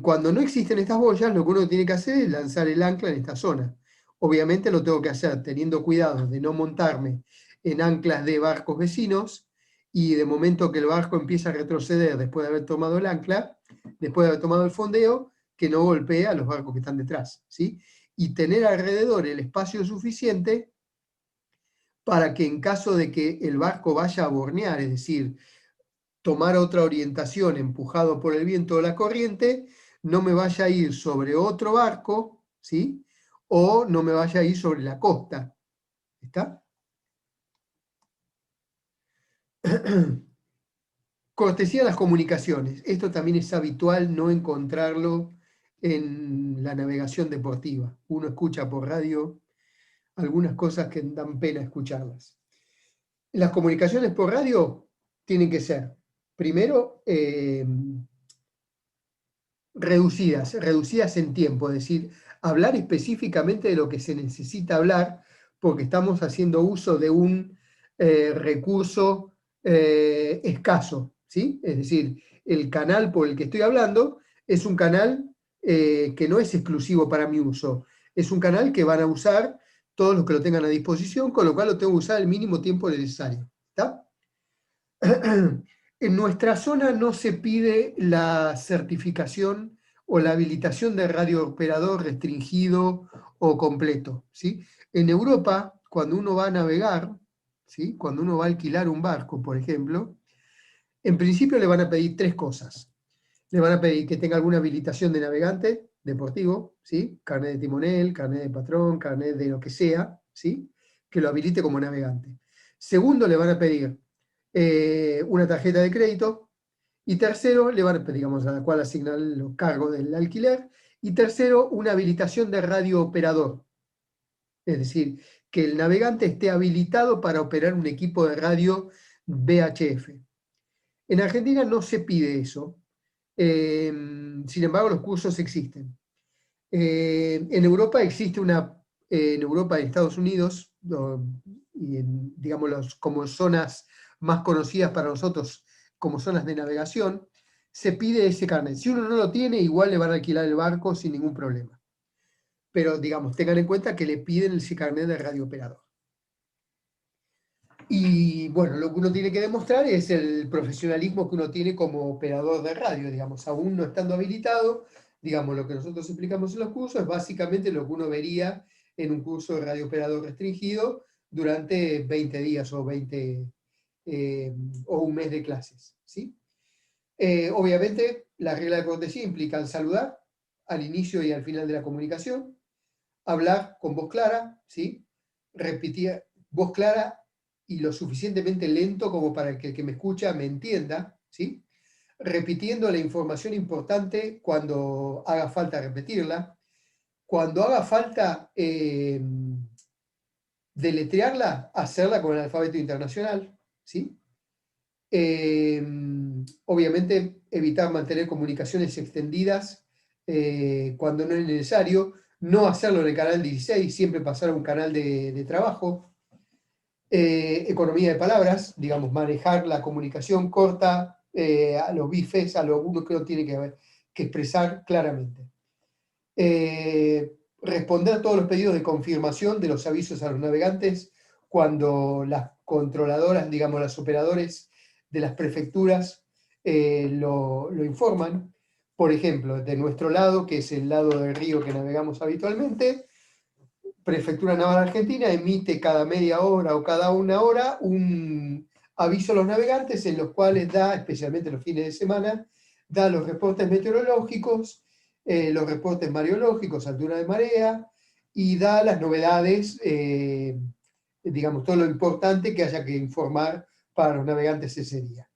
Cuando no existen estas boyas, lo que uno tiene que hacer es lanzar el ancla en esta zona. Obviamente lo tengo que hacer teniendo cuidado de no montarme en anclas de barcos vecinos, y de momento que el barco empieza a retroceder después de haber tomado el ancla, después de haber tomado el fondeo, que no golpee a los barcos que están detrás, ¿sí? Y tener alrededor el espacio suficiente para que en caso de que el barco vaya a bornear, es decir, tomar otra orientación empujado por el viento o la corriente, no me vaya a ir sobre otro barco, ¿sí? O no me vaya a ir sobre la costa. ¿Está? Cortesía de las comunicaciones. Esto también es habitual no encontrarlo en la navegación deportiva. Uno escucha por radio algunas cosas que dan pena escucharlas. Las comunicaciones por radio tienen que ser, primero, reducidas en tiempo, es decir, hablar específicamente de lo que se necesita hablar, porque estamos haciendo uso de un recurso escaso, ¿sí? Es decir, el canal por el que estoy hablando es un canal que no es exclusivo para mi uso, es un canal que van a usar todos los que lo tengan a disposición, con lo cual lo tengo que usar el mínimo tiempo necesario, ¿está? En nuestra zona no se pide la certificación o la habilitación de radiooperador restringido o completo, ¿sí? En Europa, cuando uno va a navegar, ¿sí? Cuando uno va a alquilar un barco, por ejemplo, en principio le van a pedir tres cosas. Le van a pedir que tenga alguna habilitación de navegante deportivo, ¿sí? Carnet de timonel, carnet de patrón, carnet de lo que sea, ¿sí? Que lo habilite como navegante. Segundo, le van a pedir una tarjeta de crédito, y tercero, le van a pedir, digamos, a la cual asignan los cargos del alquiler, y tercero, una habilitación de radiooperador, es decir, que el navegante esté habilitado para operar un equipo de radio VHF. En Argentina no se pide eso, sin embargo los cursos existen. En Europa existe en Europa y en Estados Unidos, y digamos, como zonas más conocidas para nosotros como zonas de navegación, se pide ese carnet. Si uno no lo tiene, igual le van a alquilar el barco sin ningún problema. Pero, digamos, tengan en cuenta que le piden ese carnet de radiooperador. Y, bueno, lo que uno tiene que demostrar es el profesionalismo que uno tiene como operador de radio, digamos, aún no estando habilitado. Digamos, lo que nosotros explicamos en los cursos es básicamente lo que uno vería en un curso de radiooperador restringido durante 20 días o 20 o un mes de clases, ¿sí? Obviamente, la regla de cortesía implica saludar al inicio y al final de la comunicación, hablar con voz clara, ¿sí? Repetir voz clara y lo suficientemente lento como para que el que me escucha me entienda, ¿sí? Repitiendo la información importante cuando haga falta repetirla. Cuando haga falta deletrearla, hacerla con el alfabeto internacional, ¿sí? Obviamente evitar mantener comunicaciones extendidas cuando no es necesario, no hacerlo en el canal 16, siempre pasar a un canal de trabajo. Economía de palabras, digamos, manejar la comunicación corta, a los bifes, a lo uno que uno tiene que expresar claramente. Responder a todos los pedidos de confirmación de los avisos a los navegantes cuando las controladoras, digamos, los operadores de las prefecturas lo informan. Por ejemplo, de nuestro lado, que es el lado del río que navegamos habitualmente, Prefectura Naval Argentina emite cada media hora o cada una hora un aviso a los navegantes en los cuales da, especialmente los fines de semana, da los reportes meteorológicos, los reportes mariológicos, altura de marea, y da las novedades, digamos, todo lo importante que haya que informar para los navegantes ese día.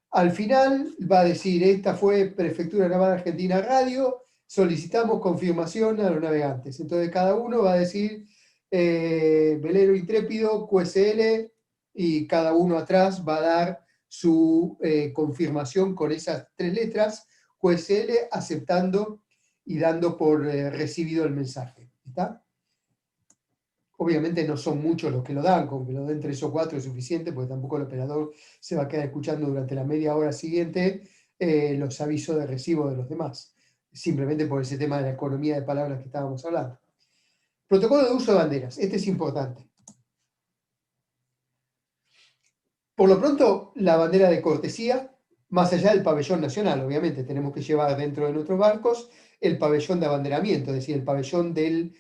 Al final va a decir, esta fue Prefectura Naval Argentina Radio, solicitamos confirmación a los navegantes. Entonces cada uno va a decir velero intrépido, QSL, y cada uno atrás va a dar su confirmación con esas 3 letras, QSL, aceptando y dando por recibido el mensaje. ¿Está? Obviamente no son muchos los que lo dan, con que lo den 3 o 4 es suficiente, porque tampoco el operador se va a quedar escuchando durante la media hora siguiente los avisos de recibo de los demás, simplemente por ese tema de la economía de palabras que estábamos hablando. Protocolo de uso de banderas, este es importante. Por lo pronto, la bandera de cortesía, más allá del pabellón nacional, obviamente, tenemos que llevar dentro de nuestros barcos el pabellón de abanderamiento, es decir, el pabellón de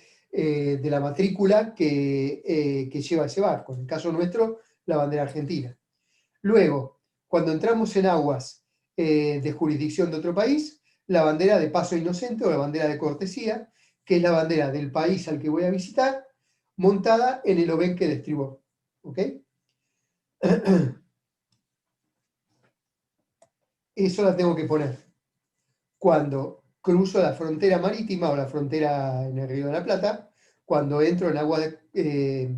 la matrícula que lleva ese barco, en el caso nuestro, la bandera argentina. Luego, cuando entramos en aguas de jurisdicción de otro país, la bandera de paso inocente o la bandera de cortesía, que es la bandera del país al que voy a visitar, montada en el obenque de estribor. ¿Ok? Eso la tengo que poner cuando cruzo la frontera marítima o la frontera en el Río de la Plata, cuando entro en agua de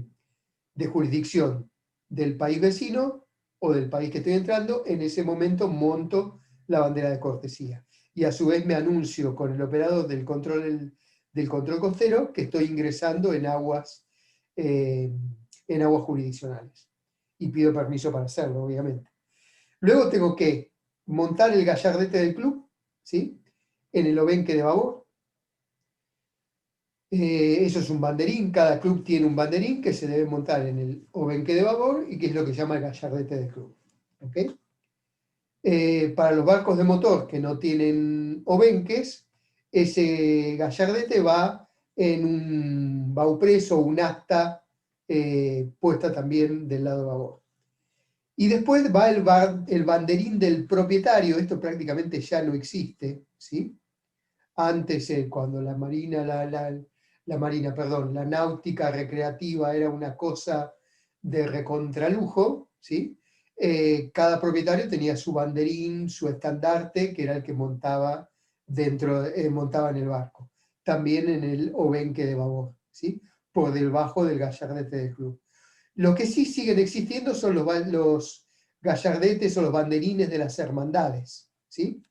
jurisdicción del país vecino o del país que estoy entrando, en ese momento monto la bandera de cortesía. Y a su vez me anuncio con el operador del control costero que estoy ingresando en aguas jurisdiccionales. Y pido permiso para hacerlo, obviamente. Luego tengo que montar el gallardete del club, ¿sí? En el obenque de babor. Eso es un banderín, cada club tiene un banderín que se debe montar en el obenque de babor y que es lo que se llama el gallardete del club. ¿Okay? Para los barcos de motor que no tienen obenques, ese gallardete va en un baupreso o un asta puesta también del lado de babor. Y después va el banderín del propietario, esto prácticamente ya no existe, ¿sí? Antes, cuando la náutica recreativa era una cosa de recontralujo, ¿sí? Cada propietario tenía su banderín, su estandarte, que era el que montaba montaba en el barco. También en el obenque de babor, ¿sí? Por debajo del gallardete del club. Lo que sí siguen existiendo son los gallardetes o los banderines de las hermandades, ¿sí?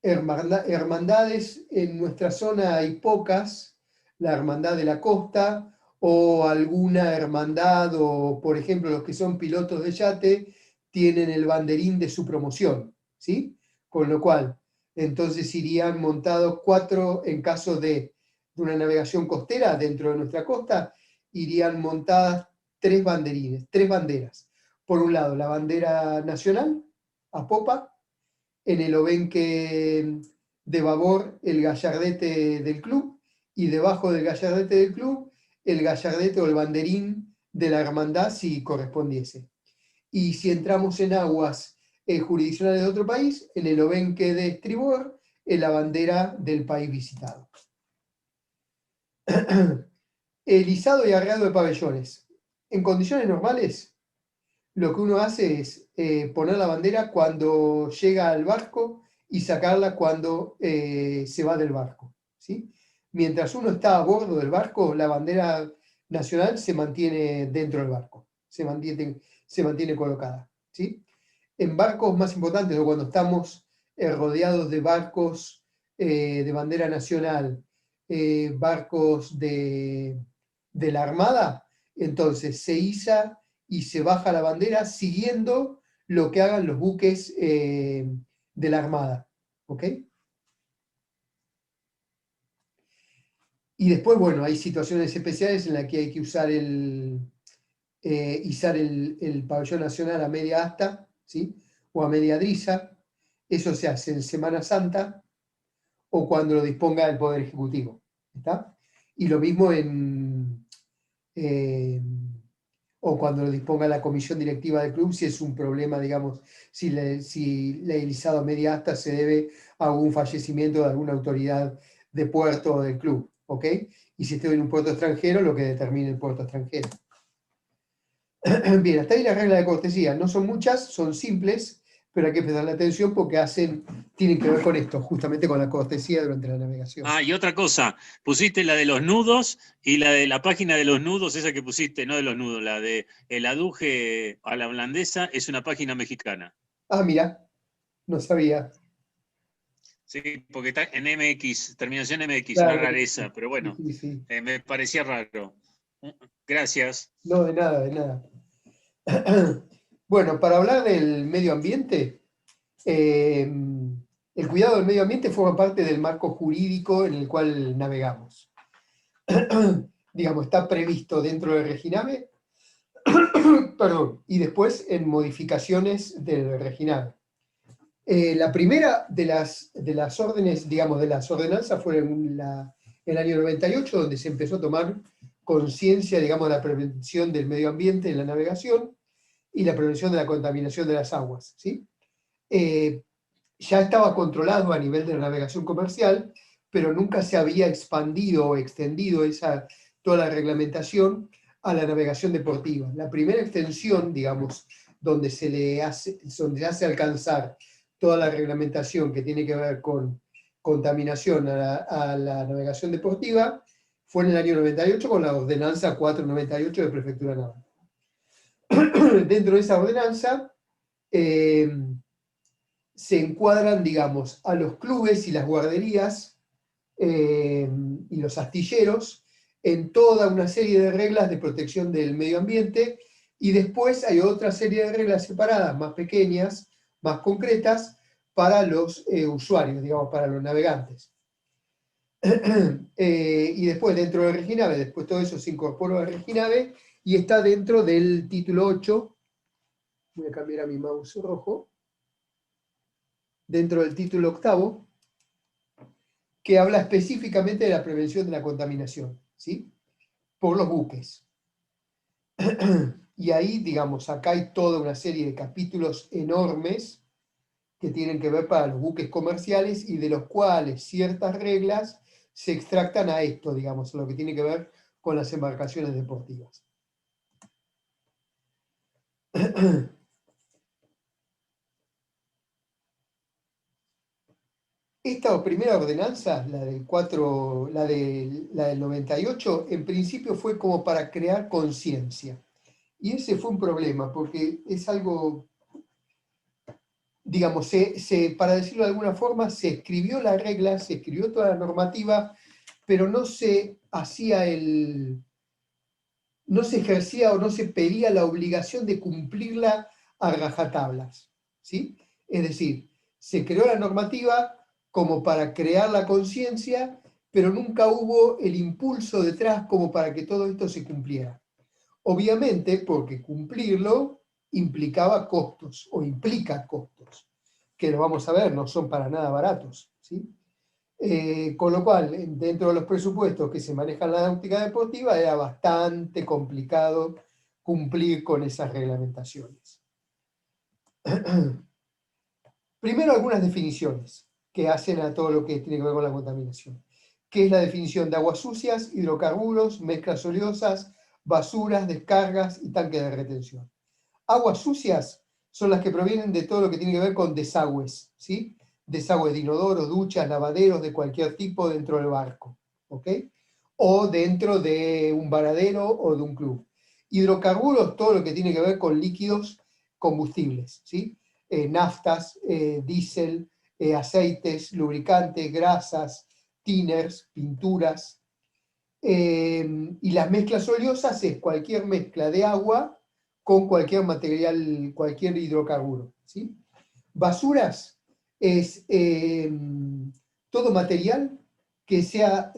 Hermandades, en nuestra zona hay pocas, la hermandad de la costa, o alguna hermandad, o por ejemplo los que son pilotos de yate, tienen el banderín de su promoción, ¿sí? Con lo cual, entonces irían montados 4 en caso de una navegación costera dentro de nuestra costa, irían montadas 3 banderines, 3 banderas. Por un lado, la bandera nacional, a popa, en el obenque de babor el gallardete del club, y debajo del gallardete del club el gallardete o el banderín de la hermandad si correspondiese. Y si entramos en aguas jurisdiccionales de otro país, en el obenque de estribor, en la bandera del país visitado. El izado y arreado de pabellones. En condiciones normales, lo que uno hace es poner la bandera cuando llega al barco y sacarla cuando se va del barco, ¿sí? Mientras uno está a bordo del barco, la bandera nacional se mantiene dentro del barco, se mantiene colocada, ¿sí? En barcos más importantes, o cuando estamos rodeados de barcos de bandera nacional, barcos de la Armada, entonces se iza y se baja la bandera siguiendo lo que hagan los buques de la Armada. ¿Ok? Y después, bueno, hay situaciones especiales en las que hay que usar el pabellón nacional a media asta, ¿sí? O a media driza. Eso se hace en Semana Santa o cuando lo disponga el Poder Ejecutivo. ¿Está? Y lo mismo o cuando lo disponga la comisión directiva del club, si es un problema, digamos, si el izado a media asta se debe a algún fallecimiento de alguna autoridad de puerto o del club, ¿ok? Y si estoy en un puerto extranjero, lo que determine el puerto extranjero. Bien, hasta ahí las reglas de cortesía. No son muchas, son simples, pero hay que prestarle atención porque tienen que ver con esto, justamente con la cortesía durante la navegación. Ah, y otra cosa, pusiste la de los nudos y la de la página de los nudos, esa que pusiste, no de los nudos, la de el aduje a la holandesa, es una página mexicana. Ah, mira, no sabía. Sí, porque está en MX, terminación MX, Claro, una rareza, pero bueno, sí. me parecía raro. Gracias. No, de nada, de nada. Bueno, para hablar del medio ambiente, el cuidado del medio ambiente forma parte del marco jurídico en el cual navegamos. Digamos, está previsto dentro del Reginave, perdón, y después en modificaciones del Reginave. La primera de las órdenes, digamos, de las ordenanzas fue en el año 98, donde se empezó a tomar conciencia, digamos, de la prevención del medio ambiente en la navegación y la prevención de la contaminación de las aguas, ¿sí? Ya estaba controlado a nivel de la navegación comercial, pero nunca se había expandido o extendido toda la reglamentación a la navegación deportiva. La primera extensión, digamos, donde se hace alcanzar toda la reglamentación que tiene que ver con contaminación a la navegación deportiva, fue en el año 98 con la ordenanza 498 de Prefectura Naval. Dentro de esa ordenanza se encuadran, digamos, a los clubes y las guarderías y los astilleros en toda una serie de reglas de protección del medio ambiente, y después hay otra serie de reglas separadas, más pequeñas, más concretas, para los usuarios, digamos, para los navegantes. Y después dentro del Reginave, después todo eso se incorporó al Reginave y está dentro del título 8, voy a cambiar a mi mouse rojo, dentro del título 8, que habla específicamente de la prevención de la contaminación, ¿sí? Por los buques. Y ahí, digamos, acá hay toda una serie de capítulos enormes que tienen que ver para los buques comerciales y de los cuales ciertas reglas se extractan a esto, digamos, lo que tiene que ver con las embarcaciones deportivas. Esta primera ordenanza, la del 98, en principio fue como para crear conciencia. Y ese fue un problema, porque es algo, digamos, para decirlo de alguna forma, se escribió la regla, se escribió toda la normativa, pero no se no se ejercía o no se pedía la obligación de cumplirla a rajatablas, ¿sí? Es decir, se creó la normativa como para crear la conciencia, pero nunca hubo el impulso detrás como para que todo esto se cumpliera. Obviamente, porque cumplirlo implicaba costos, o implica costos, que lo vamos a ver, no son para nada baratos, ¿sí? Con lo cual, dentro de los presupuestos que se manejan en la náutica deportiva, era bastante complicado cumplir con esas reglamentaciones. Primero, algunas definiciones que hacen a todo lo que tiene que ver con la contaminación. ¿Qué es la definición de aguas sucias, hidrocarburos, mezclas oleosas, basuras, descargas y tanques de retención? Aguas sucias son las que provienen de todo lo que tiene que ver con desagües, ¿sí? Desagües de inodoros, duchas, lavaderos de cualquier tipo dentro del barco, ¿ok? O dentro de un varadero o de un club. Hidrocarburos, todo lo que tiene que ver con líquidos combustibles, ¿sí? Naftas, diésel, aceites, lubricantes, grasas, tinners, pinturas. Y las mezclas oleosas es cualquier mezcla de agua con cualquier material, cualquier hidrocarburo, ¿sí? Basuras es todo material que sea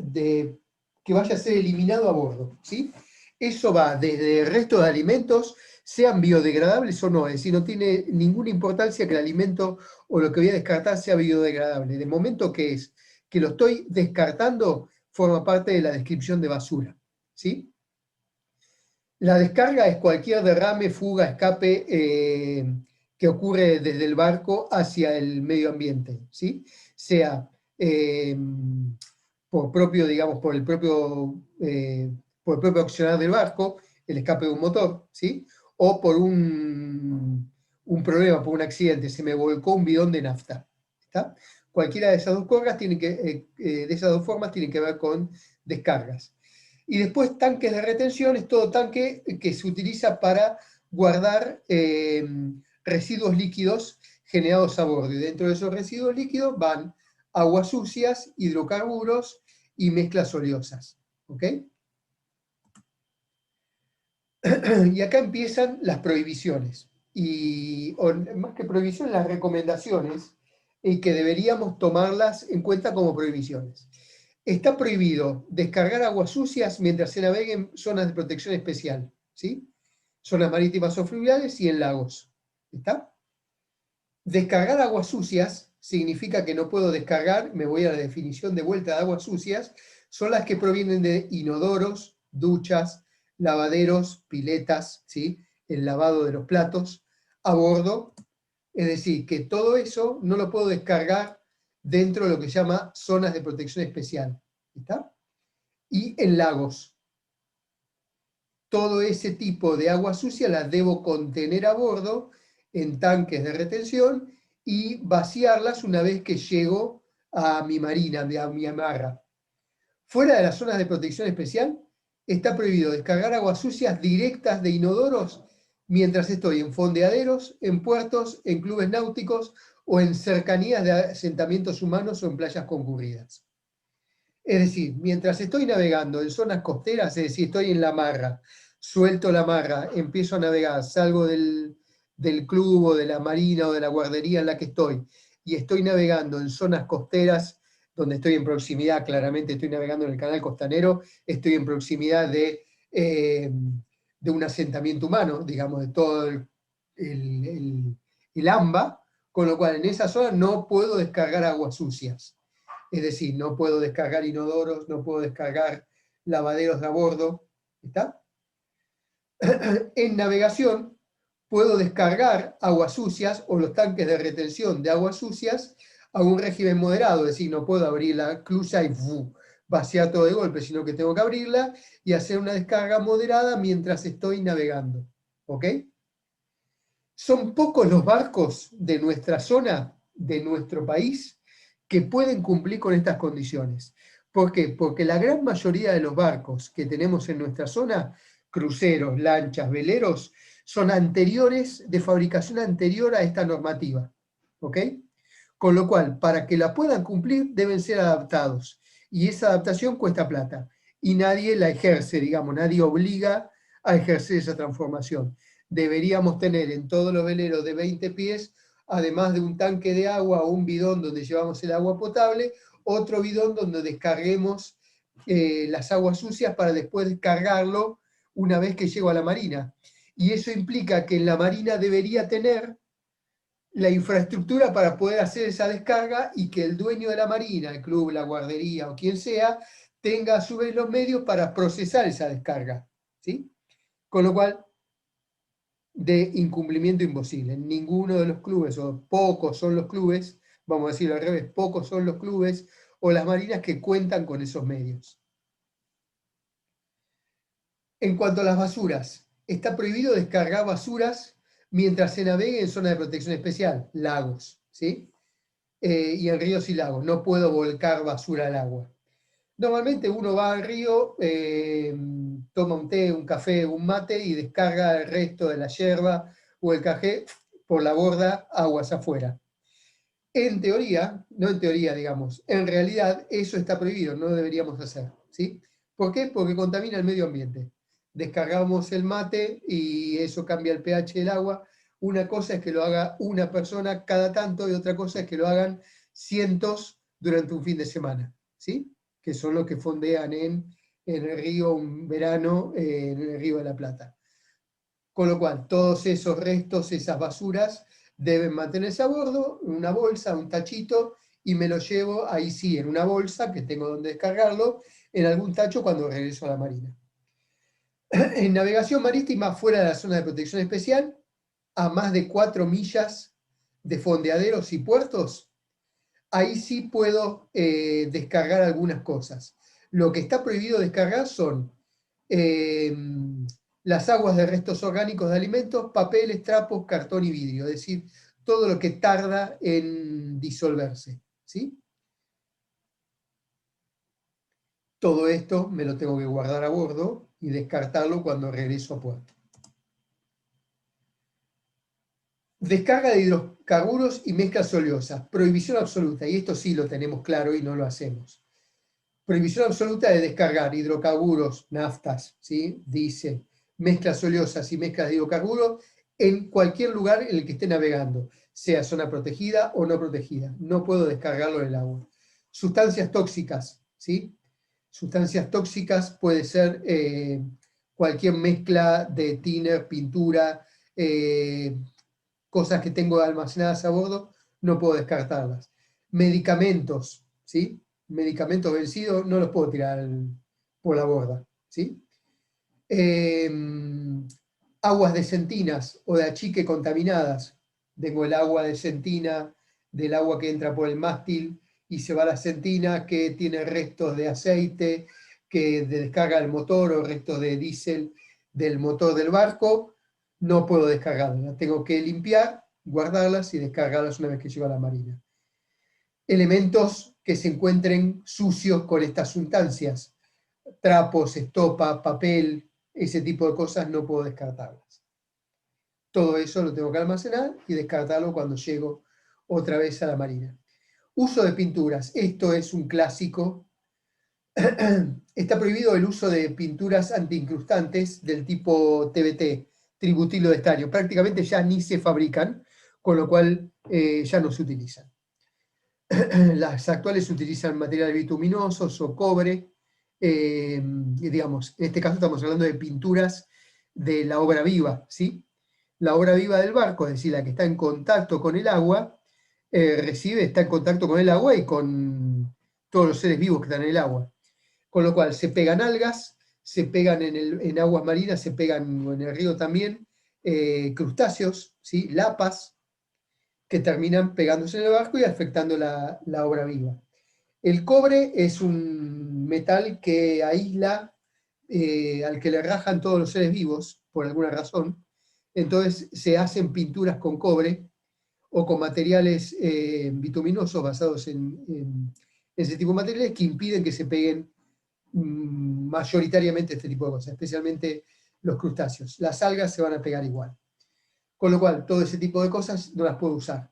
que vaya a ser eliminado a bordo, ¿sí? Eso va desde restos de alimentos, sean biodegradables o no, es decir, no tiene ninguna importancia que el alimento o lo que voy a descartar sea biodegradable. De momento que es que lo estoy descartando, forma parte de la descripción de basura, ¿sí? La descarga es cualquier derrame, fuga, escape que ocurre desde el barco hacia el medio ambiente, ¿sí? Sea por propio, digamos, por el propio accionar del barco, el escape de un motor, ¿sí? O por un problema, por un accidente, se me volcó un bidón de nafta, ¿está? Cualquiera de esas dos formas tiene que ver con descargas. Y después tanques de retención, es todo tanque que se utiliza para guardar residuos líquidos generados a bordo. Y dentro de esos residuos líquidos van aguas sucias, hidrocarburos y mezclas oleosas. ¿Ok? Y acá empiezan las prohibiciones. O más que prohibiciones, las recomendaciones, y que deberíamos tomarlas en cuenta como prohibiciones. Está prohibido descargar aguas sucias mientras se navegue en zonas de protección especial, ¿sí? Zonas marítimas o fluviales y en lagos. ¿Está? Descargar aguas sucias significa que no puedo descargar, me voy a la definición de vuelta de aguas sucias, son las que provienen de inodoros, duchas, lavaderos, piletas, ¿sí? El lavado de los platos, a bordo. Es decir, que todo eso no lo puedo descargar dentro de lo que se llama zonas de protección especial. ¿Está? Y en lagos. Todo ese tipo de agua sucia las debo contener a bordo en tanques de retención y vaciarlas una vez que llego a mi marina, a mi amarra. Fuera de las zonas de protección especial, está prohibido descargar aguas sucias directas de inodoros mientras estoy en fondeaderos, en puertos, en clubes náuticos o en cercanías de asentamientos humanos o en playas concurridas. Es decir, mientras estoy navegando en zonas costeras, es decir, estoy en la amarra, suelto la amarra, empiezo a navegar, salgo del club o de la marina o de la guardería en la que estoy, y estoy navegando en zonas costeras, donde estoy en proximidad, claramente estoy navegando en el canal costanero, estoy en proximidad de un asentamiento humano, digamos, de todo el AMBA, con lo cual en esa zona no puedo descargar aguas sucias. Es decir, no puedo descargar inodoros, no puedo descargar lavaderos de a bordo. ¿Está? En navegación puedo descargar aguas sucias o los tanques de retención de aguas sucias a un régimen moderado, es decir, no puedo abrir la clusha y vaciar todo de golpe, sino que tengo que abrirla y hacer una descarga moderada mientras estoy navegando. ¿Ok? Son pocos los barcos de nuestra zona, de nuestro país, que pueden cumplir con estas condiciones. ¿Por qué? Porque la gran mayoría de los barcos que tenemos en nuestra zona, cruceros, lanchas, veleros, son anteriores, de fabricación anterior a esta normativa. ¿Ok? Con lo cual, para que la puedan cumplir, deben ser adaptados. Y esa adaptación cuesta plata. Y nadie la ejerce, digamos, nadie obliga a ejercer esa transformación. Deberíamos tener en todos los veleros de 20 pies, además de un tanque de agua o un bidón donde llevamos el agua potable, otro bidón donde descarguemos las aguas sucias para después descargarlo una vez que llego a la marina. Y eso implica que en la marina debería tener la infraestructura para poder hacer esa descarga y que el dueño de la marina, el club, la guardería o quien sea, tenga a su vez los medios para procesar esa descarga. ¿Sí? Con lo cual, de incumplimiento imposible. Ninguno de los clubes, o pocos son los clubes, vamos a decirlo al revés, pocos son los clubes o las marinas que cuentan con esos medios. En cuanto a las basuras, está prohibido descargar basuras mientras se navegue en zona de protección especial, lagos, ¿sí? Y en ríos y lagos. No puedo volcar basura al agua. Normalmente uno va al río, toma un té, un café, un mate y descarga el resto de la yerba o el café por la borda, aguas afuera. En teoría, no en teoría, digamos, en realidad eso está prohibido, no deberíamos hacer, ¿sí? ¿Por qué? Porque contamina el medio ambiente. Descargamos el mate y eso cambia el pH del agua. Una cosa es que lo haga una persona cada tanto y otra cosa es que lo hagan cientos durante un fin de semana, ¿sí? Que son los que fondean en en el río un verano, en el río de la Plata. Con lo cual, todos esos restos, esas basuras, deben mantenerse a bordo, en una bolsa, un tachito, y me lo llevo ahí sí, en una bolsa, que tengo donde descargarlo, en algún tacho cuando regreso a la marina. En navegación marítima fuera de la zona de protección especial, a más de 4 millas de fondeaderos y puertos, ahí sí puedo descargar algunas cosas. Lo que está prohibido descargar son las aguas de restos orgánicos de alimentos, papeles, trapos, cartón y vidrio, es decir, todo lo que tarda en disolverse, ¿sí? Todo esto me lo tengo que guardar a bordo y descartarlo cuando regreso a puerto. Descarga de hidrocarburos y mezclas oleosas. Prohibición absoluta, y esto sí lo tenemos claro y no lo hacemos. Prohibición absoluta de descargar hidrocarburos, naftas, ¿sí? Diésel, mezclas oleosas y mezclas de hidrocarburos en cualquier lugar en el que esté navegando, sea zona protegida o no protegida. No puedo descargarlo en el agua. Sustancias tóxicas, ¿sí? Sustancias tóxicas puede ser cualquier mezcla de thinner, pintura, cosas que tengo almacenadas a bordo, no puedo descartarlas. Medicamentos, ¿sí? Medicamentos vencidos no los puedo tirar por la borda, ¿sí? Aguas de sentinas o de achique contaminadas. Tengo el agua de sentina, del agua que entra por el mástil y se va a la sentina, que tiene restos de aceite, que descarga el motor o restos de diésel del motor del barco. No puedo descargarlas, tengo que limpiar, guardarlas y descargarlas una vez que llego a la marina. Elementos que se encuentren sucios con estas sustancias, trapos, estopa, papel, ese tipo de cosas no puedo descartarlas. Todo eso lo tengo que almacenar y descartarlo cuando llego otra vez a la marina. Uso de pinturas, esto es un clásico. Está prohibido el uso de pinturas antiincrustantes del tipo TBT, tributilo de estaño. Prácticamente ya ni se fabrican, con lo cual ya no se utilizan. Las actuales utilizan materiales bituminosos o cobre. Digamos, en este caso estamos hablando de pinturas de la obra viva, ¿sí? La obra viva del barco, es decir, la que está en contacto con el agua, está en contacto con el agua y con todos los seres vivos que están en el agua. Con lo cual se pegan algas, se pegan en aguas marinas, se pegan en el río también, crustáceos, ¿sí? Lapas, que terminan pegándose en el barco y afectando la obra viva. El cobre es un metal que aísla, al que le rajan todos los seres vivos, por alguna razón. Entonces se hacen pinturas con cobre o con materiales bituminosos basados en ese tipo de materiales que impiden que se peguen mayoritariamente este tipo de cosas, especialmente los crustáceos. Las algas se van a pegar igual. Con lo cual, todo ese tipo de cosas no las puedo usar.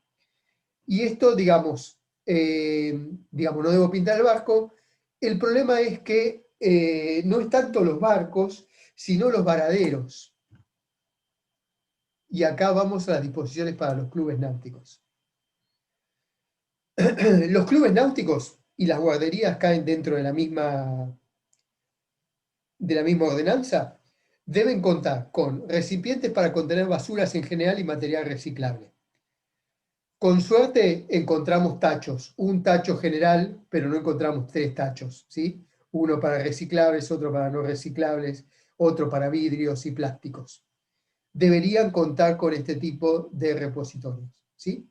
Y esto, digamos, no debo pintar el barco. El problema es que no es tanto los barcos, sino los varaderos. Y acá vamos a las disposiciones para los clubes náuticos. Los clubes náuticos y las guarderías caen dentro de la misma ordenanza. Deben contar con recipientes para contener basuras en general y material reciclable. Con suerte encontramos tachos, un tacho general, pero no encontramos 3 tachos, ¿sí? Uno para reciclables, otro para no reciclables, otro para vidrios y plásticos. Deberían contar con este tipo de repositorios, ¿sí?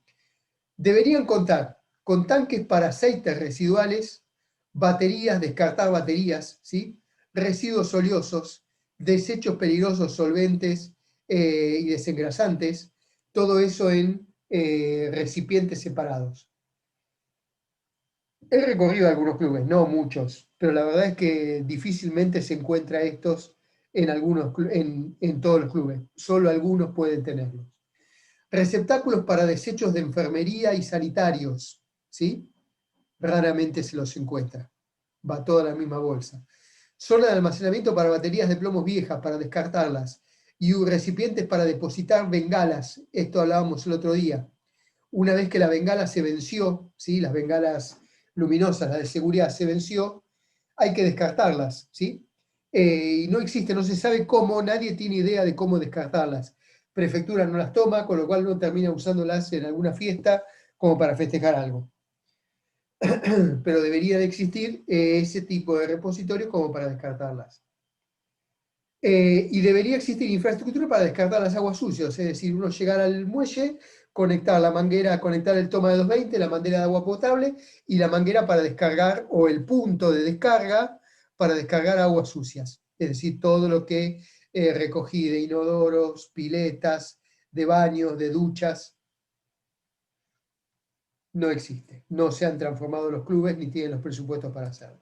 Deberían contar con tanques para aceites residuales, baterías, descartar baterías, ¿sí? Residuos oleosos, desechos peligrosos, solventes y desengrasantes, todo eso en recipientes separados. He recorrido algunos clubes, no muchos, pero la verdad es que difícilmente se encuentra estos en todos los clubes, solo algunos pueden tenerlos. Receptáculos para desechos de enfermería y sanitarios, ¿sí? Raramente se los encuentra, va toda la misma bolsa. Zona de almacenamiento para baterías de plomos viejas, para descartarlas, y recipientes para depositar bengalas, esto hablábamos el otro día. Una vez que la bengala se venció, ¿sí? Las bengalas luminosas, la de seguridad se venció, hay que descartarlas, ¿sí? y no existe, no se sabe cómo, nadie tiene idea de cómo descartarlas. Prefectura no las toma, con lo cual no termina usándolas en alguna fiesta como para festejar algo. Pero debería de existir ese tipo de repositorios como para descartarlas. Y debería existir infraestructura para descartar las aguas sucias, es decir, uno llegar al muelle, conectar la manguera, conectar el toma de 220, la manguera de agua potable y la manguera para descargar, o el punto de descarga para descargar aguas sucias. Es decir, todo lo que recogí de inodoros, piletas, de baños, de duchas, no existe. No se han transformado los clubes ni tienen los presupuestos para hacerlo.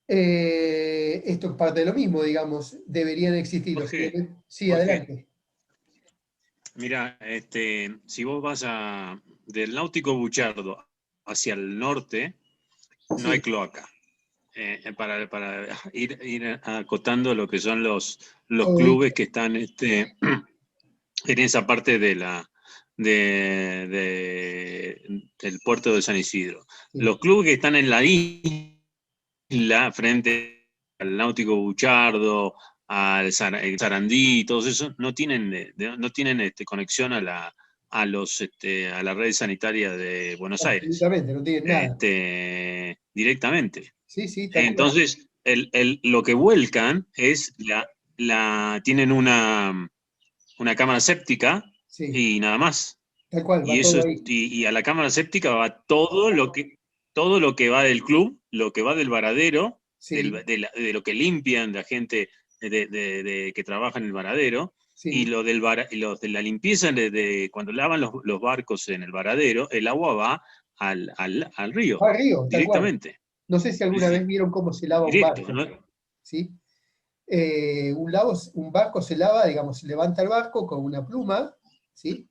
Esto es parte de lo mismo, digamos, deberían existir los Jorge, clubes. Sí, Jorge, adelante. mira, si vos vas del Náutico Buchardo hacia el norte, no hay Sí, cloaca. Para ir acotando lo que son los todo clubes que están en esa parte del puerto de San Isidro. sí. Los clubes que están en la isla, frente al Náutico Buchardo, al Sarandí, todos esos, no tienen conexión a la red sanitaria de Buenos Aires, Absolutamente, no tienen nada. directamente. Sí, sí, tal cual. Entonces, lo que vuelcan es tienen una cámara séptica Sí, y nada más. tal cual, va Y eso todo ahí. y a la cámara séptica va todo lo que va del club, lo que va del varadero, Sí, de lo que limpian la gente que trabaja en el varadero, y sí. los de la limpieza cuando lavan los barcos en el varadero, el agua va al río Va al río, tal cual. directamente. No sé si Sí, alguna vez sí, vieron cómo se lava un directo, barco, ¿no? ¿sí? Un barco se lava, digamos, se levanta el barco con una pluma, ¿sí?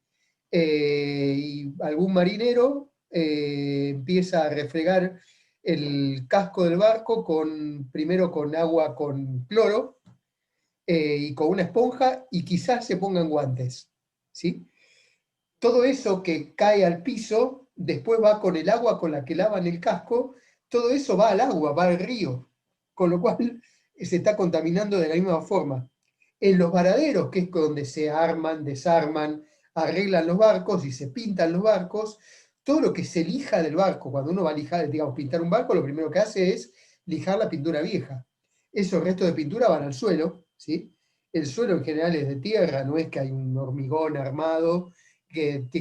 Y algún marinero empieza a refregar el casco del barco primero con agua con cloro y con una esponja y quizás se pongan guantes, ¿sí? Todo eso que cae al piso, después va con el agua con la que lavan el casco, todo eso va al agua, va al río, con lo cual se está contaminando de la misma forma. En los varaderos, que es donde se arman, desarman, arreglan los barcos y se pintan los barcos, todo lo que se lija del barco, cuando uno va a lijar, digamos, pintar un barco, lo primero que hace es lijar la pintura vieja. Esos restos de pintura van al suelo, ¿sí? El suelo en general es de tierra, no es que hay un hormigón armado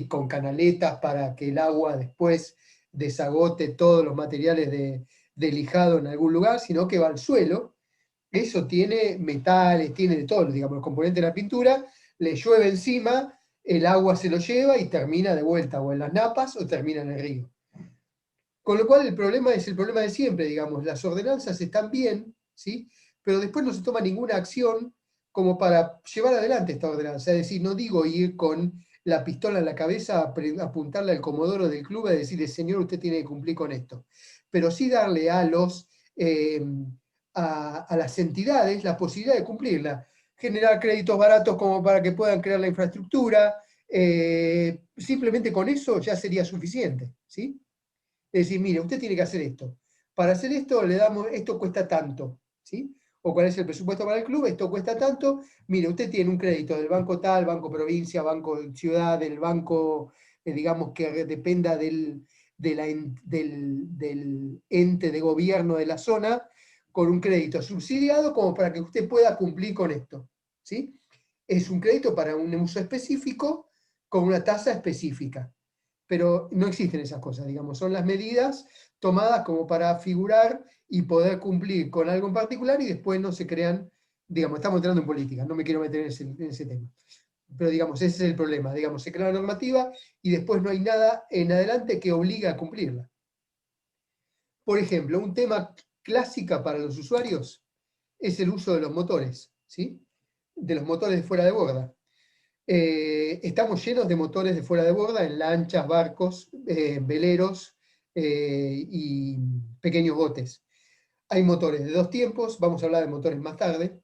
con canaletas para que el agua después desagote todos los materiales de lijado en algún lugar, sino que va al suelo. Eso tiene metales, tiene de todo, digamos, los componentes de la pintura, le llueve encima, el agua se lo lleva y termina de vuelta o en las napas o termina en el río. Con lo cual el problema es el problema de siempre, digamos, las ordenanzas están bien, ¿sí? Pero después no se toma ninguna acción como para llevar adelante esta ordenanza. Es decir, no digo ir con la pistola en la cabeza a apuntarle al comodoro del club y decirle, señor, usted tiene que cumplir con esto. Pero sí darle a las entidades la posibilidad de cumplirla. Generar créditos baratos como para que puedan crear la infraestructura. Simplemente con eso ya sería suficiente, ¿sí? Es decir, mire, usted tiene que hacer esto. Para hacer esto le damos, esto cuesta tanto, ¿sí? O cuál es el presupuesto para el club, esto cuesta tanto. Mire, usted tiene un crédito del banco tal, banco provincia, banco ciudad, del banco, digamos, que dependa del ente de gobierno de la zona, con un crédito subsidiado como para que usted pueda cumplir con esto, ¿sí? Es un crédito para un uso específico con una tasa específica, pero no existen esas cosas, digamos, son las medidas tomadas como para figurar y poder cumplir con algo en particular y después no se crean, digamos, estamos entrando en política, no me quiero meter en ese tema, pero digamos, ese es el problema, digamos, se crea la normativa y después no hay nada en adelante que obligue a cumplirla. Por ejemplo, un tema clásico para los usuarios es el uso de los motores, ¿sí? De los motores de fuera de borda. Estamos llenos de motores de fuera de borda en lanchas, barcos, veleros y pequeños botes. Hay motores de 2 tiempos, vamos a hablar de motores más tarde,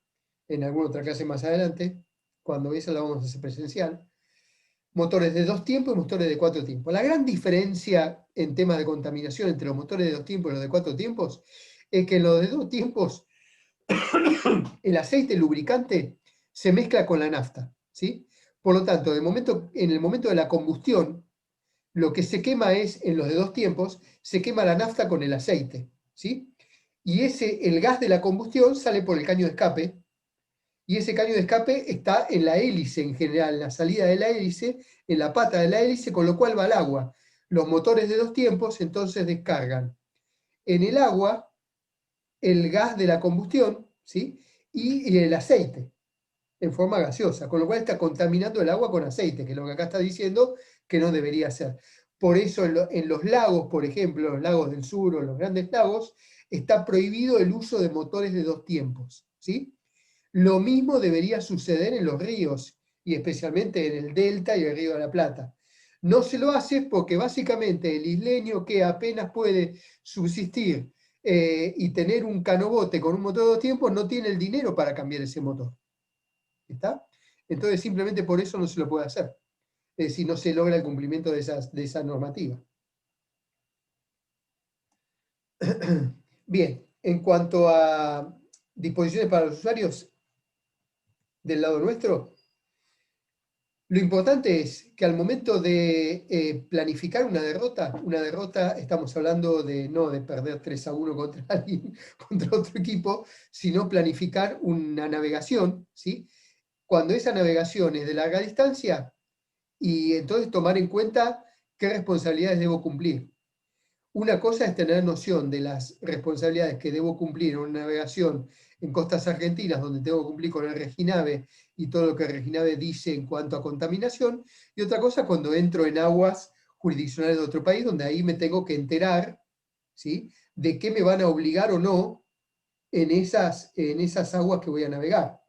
en alguna otra clase más adelante, cuando esa la vamos a hacer presencial. Motores de 2 tiempos y motores de 4 tiempos. La gran diferencia en temas de contaminación entre los motores de 2 tiempos y los de 4 tiempos es que en los de dos tiempos el aceite lubricante se mezcla con la nafta, ¿sí? Por lo tanto, en el momento de la combustión, lo que se quema es, en los de dos tiempos, se quema la nafta con el aceite, ¿sí? Y el gas de la combustión sale por el caño de escape, y ese caño de escape está en la hélice en general, en la salida de la hélice, en la pata de la hélice, con lo cual va al agua. Los motores de dos tiempos entonces descargan en el agua el gas de la combustión, ¿sí? Y el aceite en forma gaseosa, con lo cual está contaminando el agua con aceite, que es lo que acá está diciendo que no debería ser. Por eso en los lagos, por ejemplo, los lagos del sur o los grandes lagos, está prohibido el uso de motores de dos tiempos, ¿sí? Lo mismo debería suceder en los ríos, y especialmente en el Delta y el Río de la Plata. No se lo hace porque básicamente el isleño que apenas puede subsistir y tener un canobote con un motor de dos tiempos no tiene el dinero para cambiar ese motor. ¿Está? Entonces simplemente por eso no se lo puede hacer. Es decir, no se logra el cumplimiento de esa normativa. Bien, en cuanto a disposiciones para los usuarios del lado nuestro, lo importante es que al momento de planificar una derrota, estamos hablando de no de perder 3-1 contra alguien, contra otro equipo, sino planificar una navegación, ¿sí? Cuando esa navegación es de larga distancia, y entonces tomar en cuenta qué responsabilidades debo cumplir. Una cosa es tener noción de las responsabilidades que debo cumplir en una navegación en costas argentinas, donde tengo que cumplir con el Reginave y todo lo que el Reginave dice en cuanto a contaminación, y otra cosa cuando entro en aguas jurisdiccionales de otro país, donde ahí me tengo que enterar, ¿sí?, de qué me van a obligar o no en esas aguas que voy a navegar,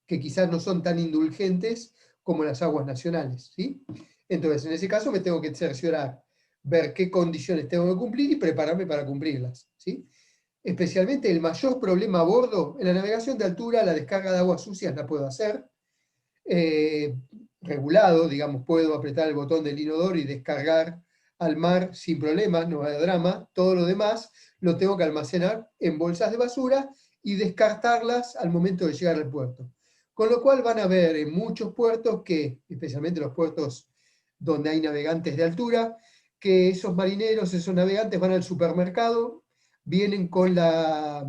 que quizás no son tan indulgentes como las aguas nacionales, ¿sí? Entonces, en ese caso me tengo que cerciorar, ver qué condiciones tengo que cumplir y prepararme para cumplirlas, ¿sí? Especialmente el mayor problema a bordo, en la navegación de altura, la descarga de aguas sucias la puedo hacer, regulado, digamos, puedo apretar el botón del inodoro y descargar al mar sin problema, no hay drama. Todo lo demás lo tengo que almacenar en bolsas de basura y descartarlas al momento de llegar al puerto. Con lo cual van a ver en muchos puertos que, especialmente los puertos donde hay navegantes de altura, que esos marineros, esos navegantes van al supermercado, vienen con la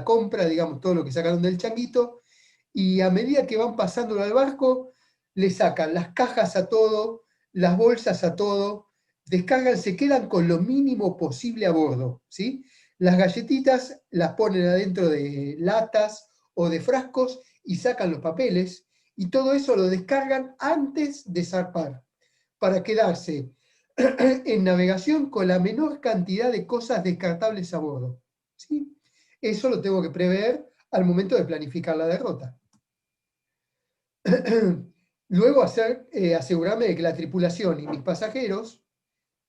compra, digamos, todo lo que sacaron del changuito, y a medida que van pasándolo al barco, le sacan las cajas a todo, las bolsas a todo, descargan, se quedan con lo mínimo posible a bordo, ¿sí? Las galletitas las ponen adentro de latas o de frascos y sacan los papeles, y todo eso lo descargan antes de zarpar, para quedarse en navegación con la menor cantidad de cosas descartables a bordo, ¿sí? Eso lo tengo que prever al momento de planificar la derrota. Luego asegurarme de que la tripulación y mis pasajeros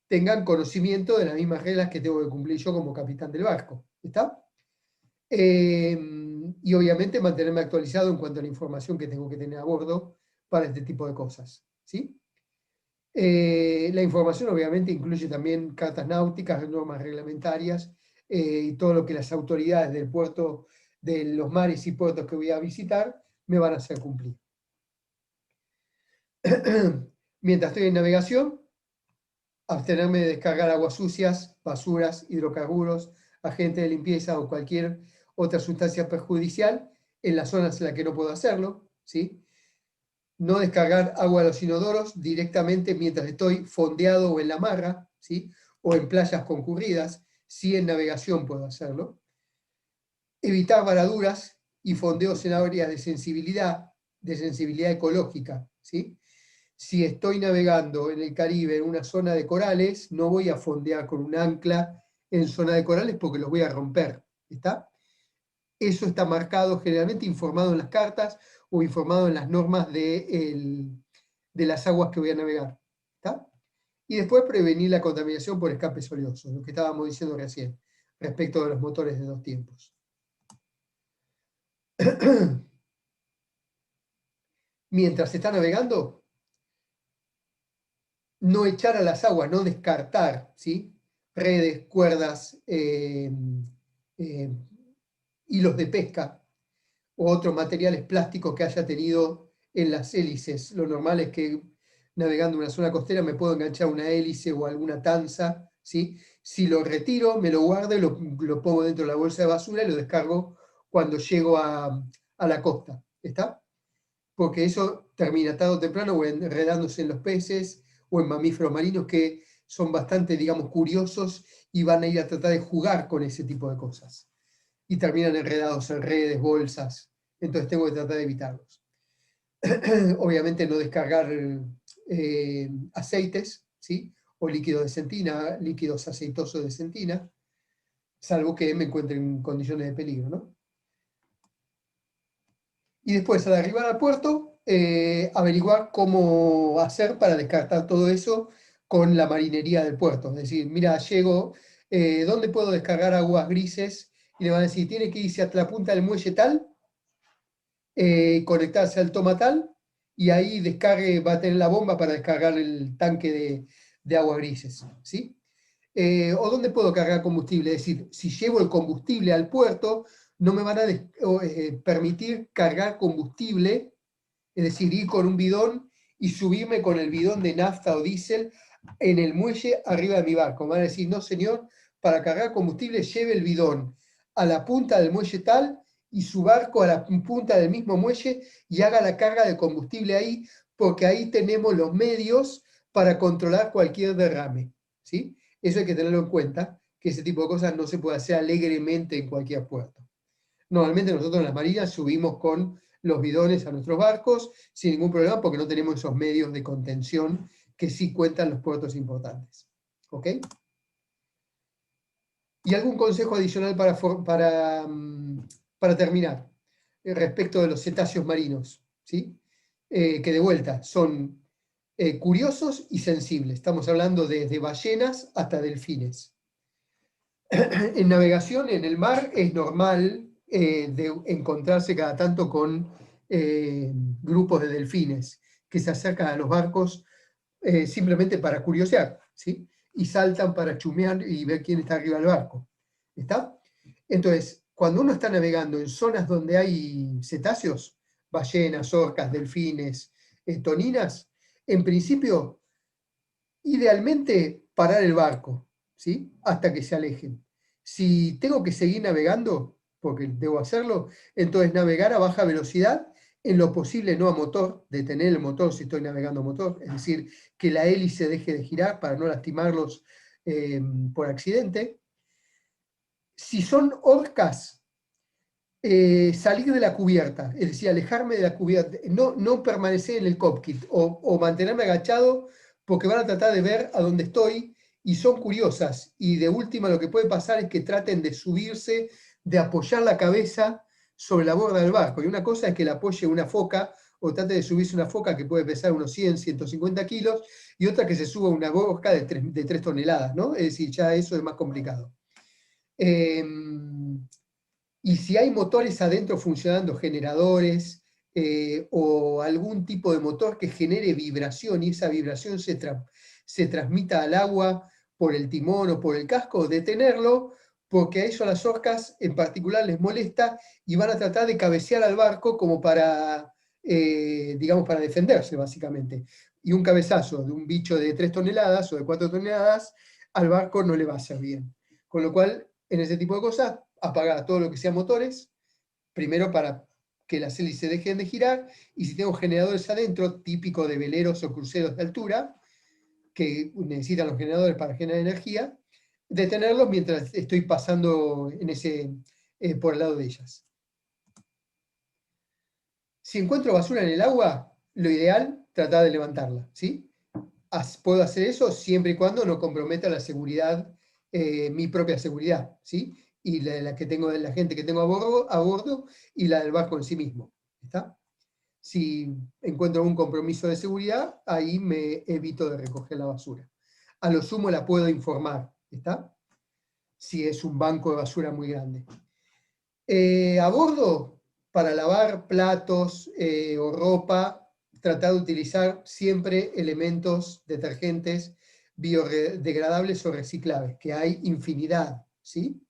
tengan conocimiento de las mismas reglas que tengo que cumplir yo como capitán del barco. ¿Está? Y obviamente mantenerme actualizado en cuanto a la información que tengo que tener a bordo para este tipo de cosas, ¿sí? La información obviamente incluye también cartas náuticas, normas reglamentarias y todo lo que las autoridades del puerto, de los mares y puertos que voy a visitar, me van a hacer cumplir. Mientras estoy en navegación, abstenerme de descargar aguas sucias, basuras, hidrocarburos, agentes de limpieza o cualquier otra sustancia perjudicial en las zonas en las que no puedo hacerlo, ¿sí? No descargar agua a los inodoros directamente mientras estoy fondeado o en la marra, ¿sí?, o en playas concurridas, sí en navegación puedo hacerlo. Evitar varaduras y fondeos en áreas de sensibilidad ecológica, ¿sí? Si estoy navegando en el Caribe, en una zona de corales, no voy a fondear con un ancla en zona de corales porque los voy a romper, ¿está? Eso está marcado, generalmente informado en las cartas o informado en las normas de las aguas que voy a navegar, ¿está? Y después prevenir la contaminación por escapes oleosos, lo que estábamos diciendo recién, respecto de los motores de dos tiempos. Mientras se está navegando, no echar a las aguas, no descartar, ¿sí?, redes, cuerdas, hilos de pesca o otros materiales plásticos que haya tenido en las hélices. Lo normal es que navegando en una zona costera me puedo enganchar una hélice o alguna tanza, ¿sí? Si lo retiro, me lo guardo y lo pongo dentro de la bolsa de basura y lo descargo cuando llego a la costa, ¿está? Porque eso termina tarde o temprano o enredándose en los peces o en mamíferos marinos que son bastante, digamos, curiosos y van a ir a tratar de jugar con ese tipo de cosas. Y terminan enredados en redes, bolsas. Entonces tengo que tratar de evitarlos. Obviamente no descargar aceites, ¿sí? O líquidos de centina, líquidos aceitosos de centina, salvo que me encuentre en condiciones de peligro, ¿no? Y después, al arribar al puerto, averiguar cómo hacer para descartar todo eso con la marinería del puerto. Es decir, mira, llego, ¿dónde puedo descargar aguas grises? Y le van a decir, tiene que irse hasta la punta del muelle tal, conectarse al toma tal, y ahí descargue, va a tener la bomba para descargar el tanque de aguas grises, ¿sí? O dónde puedo cargar combustible, es decir, si llevo el combustible al puerto, no me van a permitir cargar combustible, es decir, ir con un bidón y subirme con el bidón de nafta o diésel en el muelle arriba de mi barco. Me van a decir, no señor, para cargar combustible lleve el bidón a la punta del muelle tal y su barco a la punta del mismo muelle y haga la carga de combustible ahí, porque ahí tenemos los medios para controlar cualquier derrame, ¿sí? Eso hay que tenerlo en cuenta, que ese tipo de cosas no se puede hacer alegremente en cualquier puerto. Normalmente nosotros en las marinas subimos con los bidones a nuestros barcos sin ningún problema porque no tenemos esos medios de contención que sí cuentan los puertos importantes. ¿Ok? Y algún consejo adicional para terminar respecto de los cetáceos marinos, ¿sí? Que de vuelta son curiosos y sensibles. Estamos hablando desde ballenas hasta delfines. En navegación en el mar es normal de encontrarse cada tanto con grupos de delfines que se acercan a los barcos simplemente para curiosear, ¿sí? Y saltan para chumear y ver quién está arriba del barco. ¿Está? Entonces, cuando uno está navegando en zonas donde hay cetáceos, ballenas, orcas, delfines, toninas, en principio, idealmente parar el barco, ¿sí? Hasta que se alejen. Si tengo que seguir navegando, porque debo hacerlo, entonces navegar a baja velocidad, en lo posible no a motor, detener el motor si estoy navegando a motor, es decir, que la hélice deje de girar para no lastimarlos por accidente. Si son orcas, salir de la cubierta, es decir, alejarme de la cubierta, no permanecer en el cockpit o mantenerme agachado porque van a tratar de ver a dónde estoy y son curiosas. Y de última lo que puede pasar es que traten de subirse, de apoyar la cabeza sobre la borda del barco. Y una cosa es que la apoye una foca o trate de subirse una foca que puede pesar unos 100, 150 kilos y otra que se suba una boca de 3 toneladas, ¿no? Es decir, ya eso es más complicado. Y si hay motores adentro funcionando, generadores o algún tipo de motor que genere vibración y esa vibración se transmita al agua por el timón o por el casco, detenerlo, porque a eso a las orcas en particular les molesta y van a tratar de cabecear al barco como para, digamos, para defenderse básicamente. Y un cabezazo de un bicho de 3 toneladas o de 4 toneladas al barco no le va a hacer bien. Con lo cual, en ese tipo de cosas, apagar todo lo que sea motores, primero para que las hélices dejen de girar, y si tengo generadores adentro, típico de veleros o cruceros de altura, que necesitan los generadores para generar energía, detenerlos mientras estoy pasando por el lado de ellas. Si encuentro basura en el agua, lo ideal, tratar de levantarla, ¿sí? Puedo hacer eso siempre y cuando no comprometa la seguridad, mi propia seguridad, ¿sí? Y la que tengo de la gente que tengo a bordo y la del barco en sí mismo. ¿Está? Si encuentro un compromiso de seguridad, ahí me evito de recoger la basura. A lo sumo la puedo informar, ¿está? Si es un banco de basura muy grande. A bordo, para lavar platos o ropa, tratar de utilizar siempre elementos detergentes biodegradables o reciclables, que hay infinidad, ¿sí?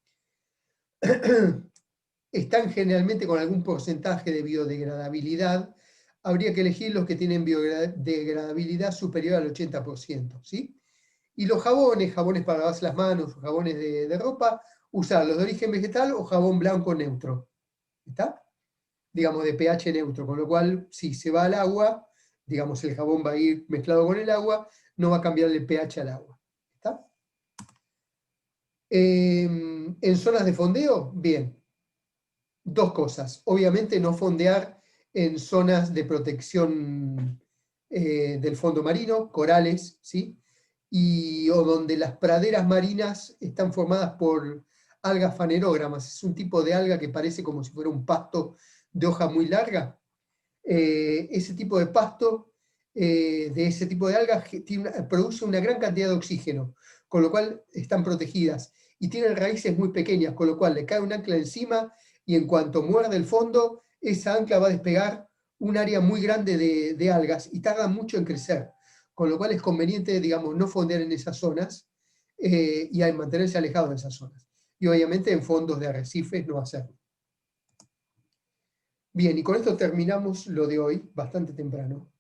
están generalmente con algún porcentaje de biodegradabilidad. Habría que elegir los que tienen biodegradabilidad superior al 80%, ¿sí? Y los jabones para lavarse las manos, jabones de ropa, usar los de origen vegetal o jabón blanco neutro, ¿está? Digamos de pH neutro, con lo cual si se va al agua, digamos el jabón va a ir mezclado con el agua, no va a cambiar el pH al agua, ¿está? En zonas de fondeo, bien. Dos cosas. Obviamente no fondear en zonas de protección del fondo marino, corales, ¿sí? O donde las praderas marinas están formadas por algas fanerógramas. Es un tipo de alga que parece como si fuera un pasto de hoja muy larga. Ese tipo de pasto, de ese tipo de algas, produce una gran cantidad de oxígeno, con lo cual están protegidas. Y tienen raíces muy pequeñas, con lo cual le cae un ancla encima y en cuanto muerde el fondo, esa ancla va a despegar un área muy grande de algas y tarda mucho en crecer. Con lo cual es conveniente, digamos, no fondear en esas zonas y mantenerse alejado de esas zonas. Y obviamente en fondos de arrecifes no hacerlo. Bien, y con esto terminamos lo de hoy, bastante temprano.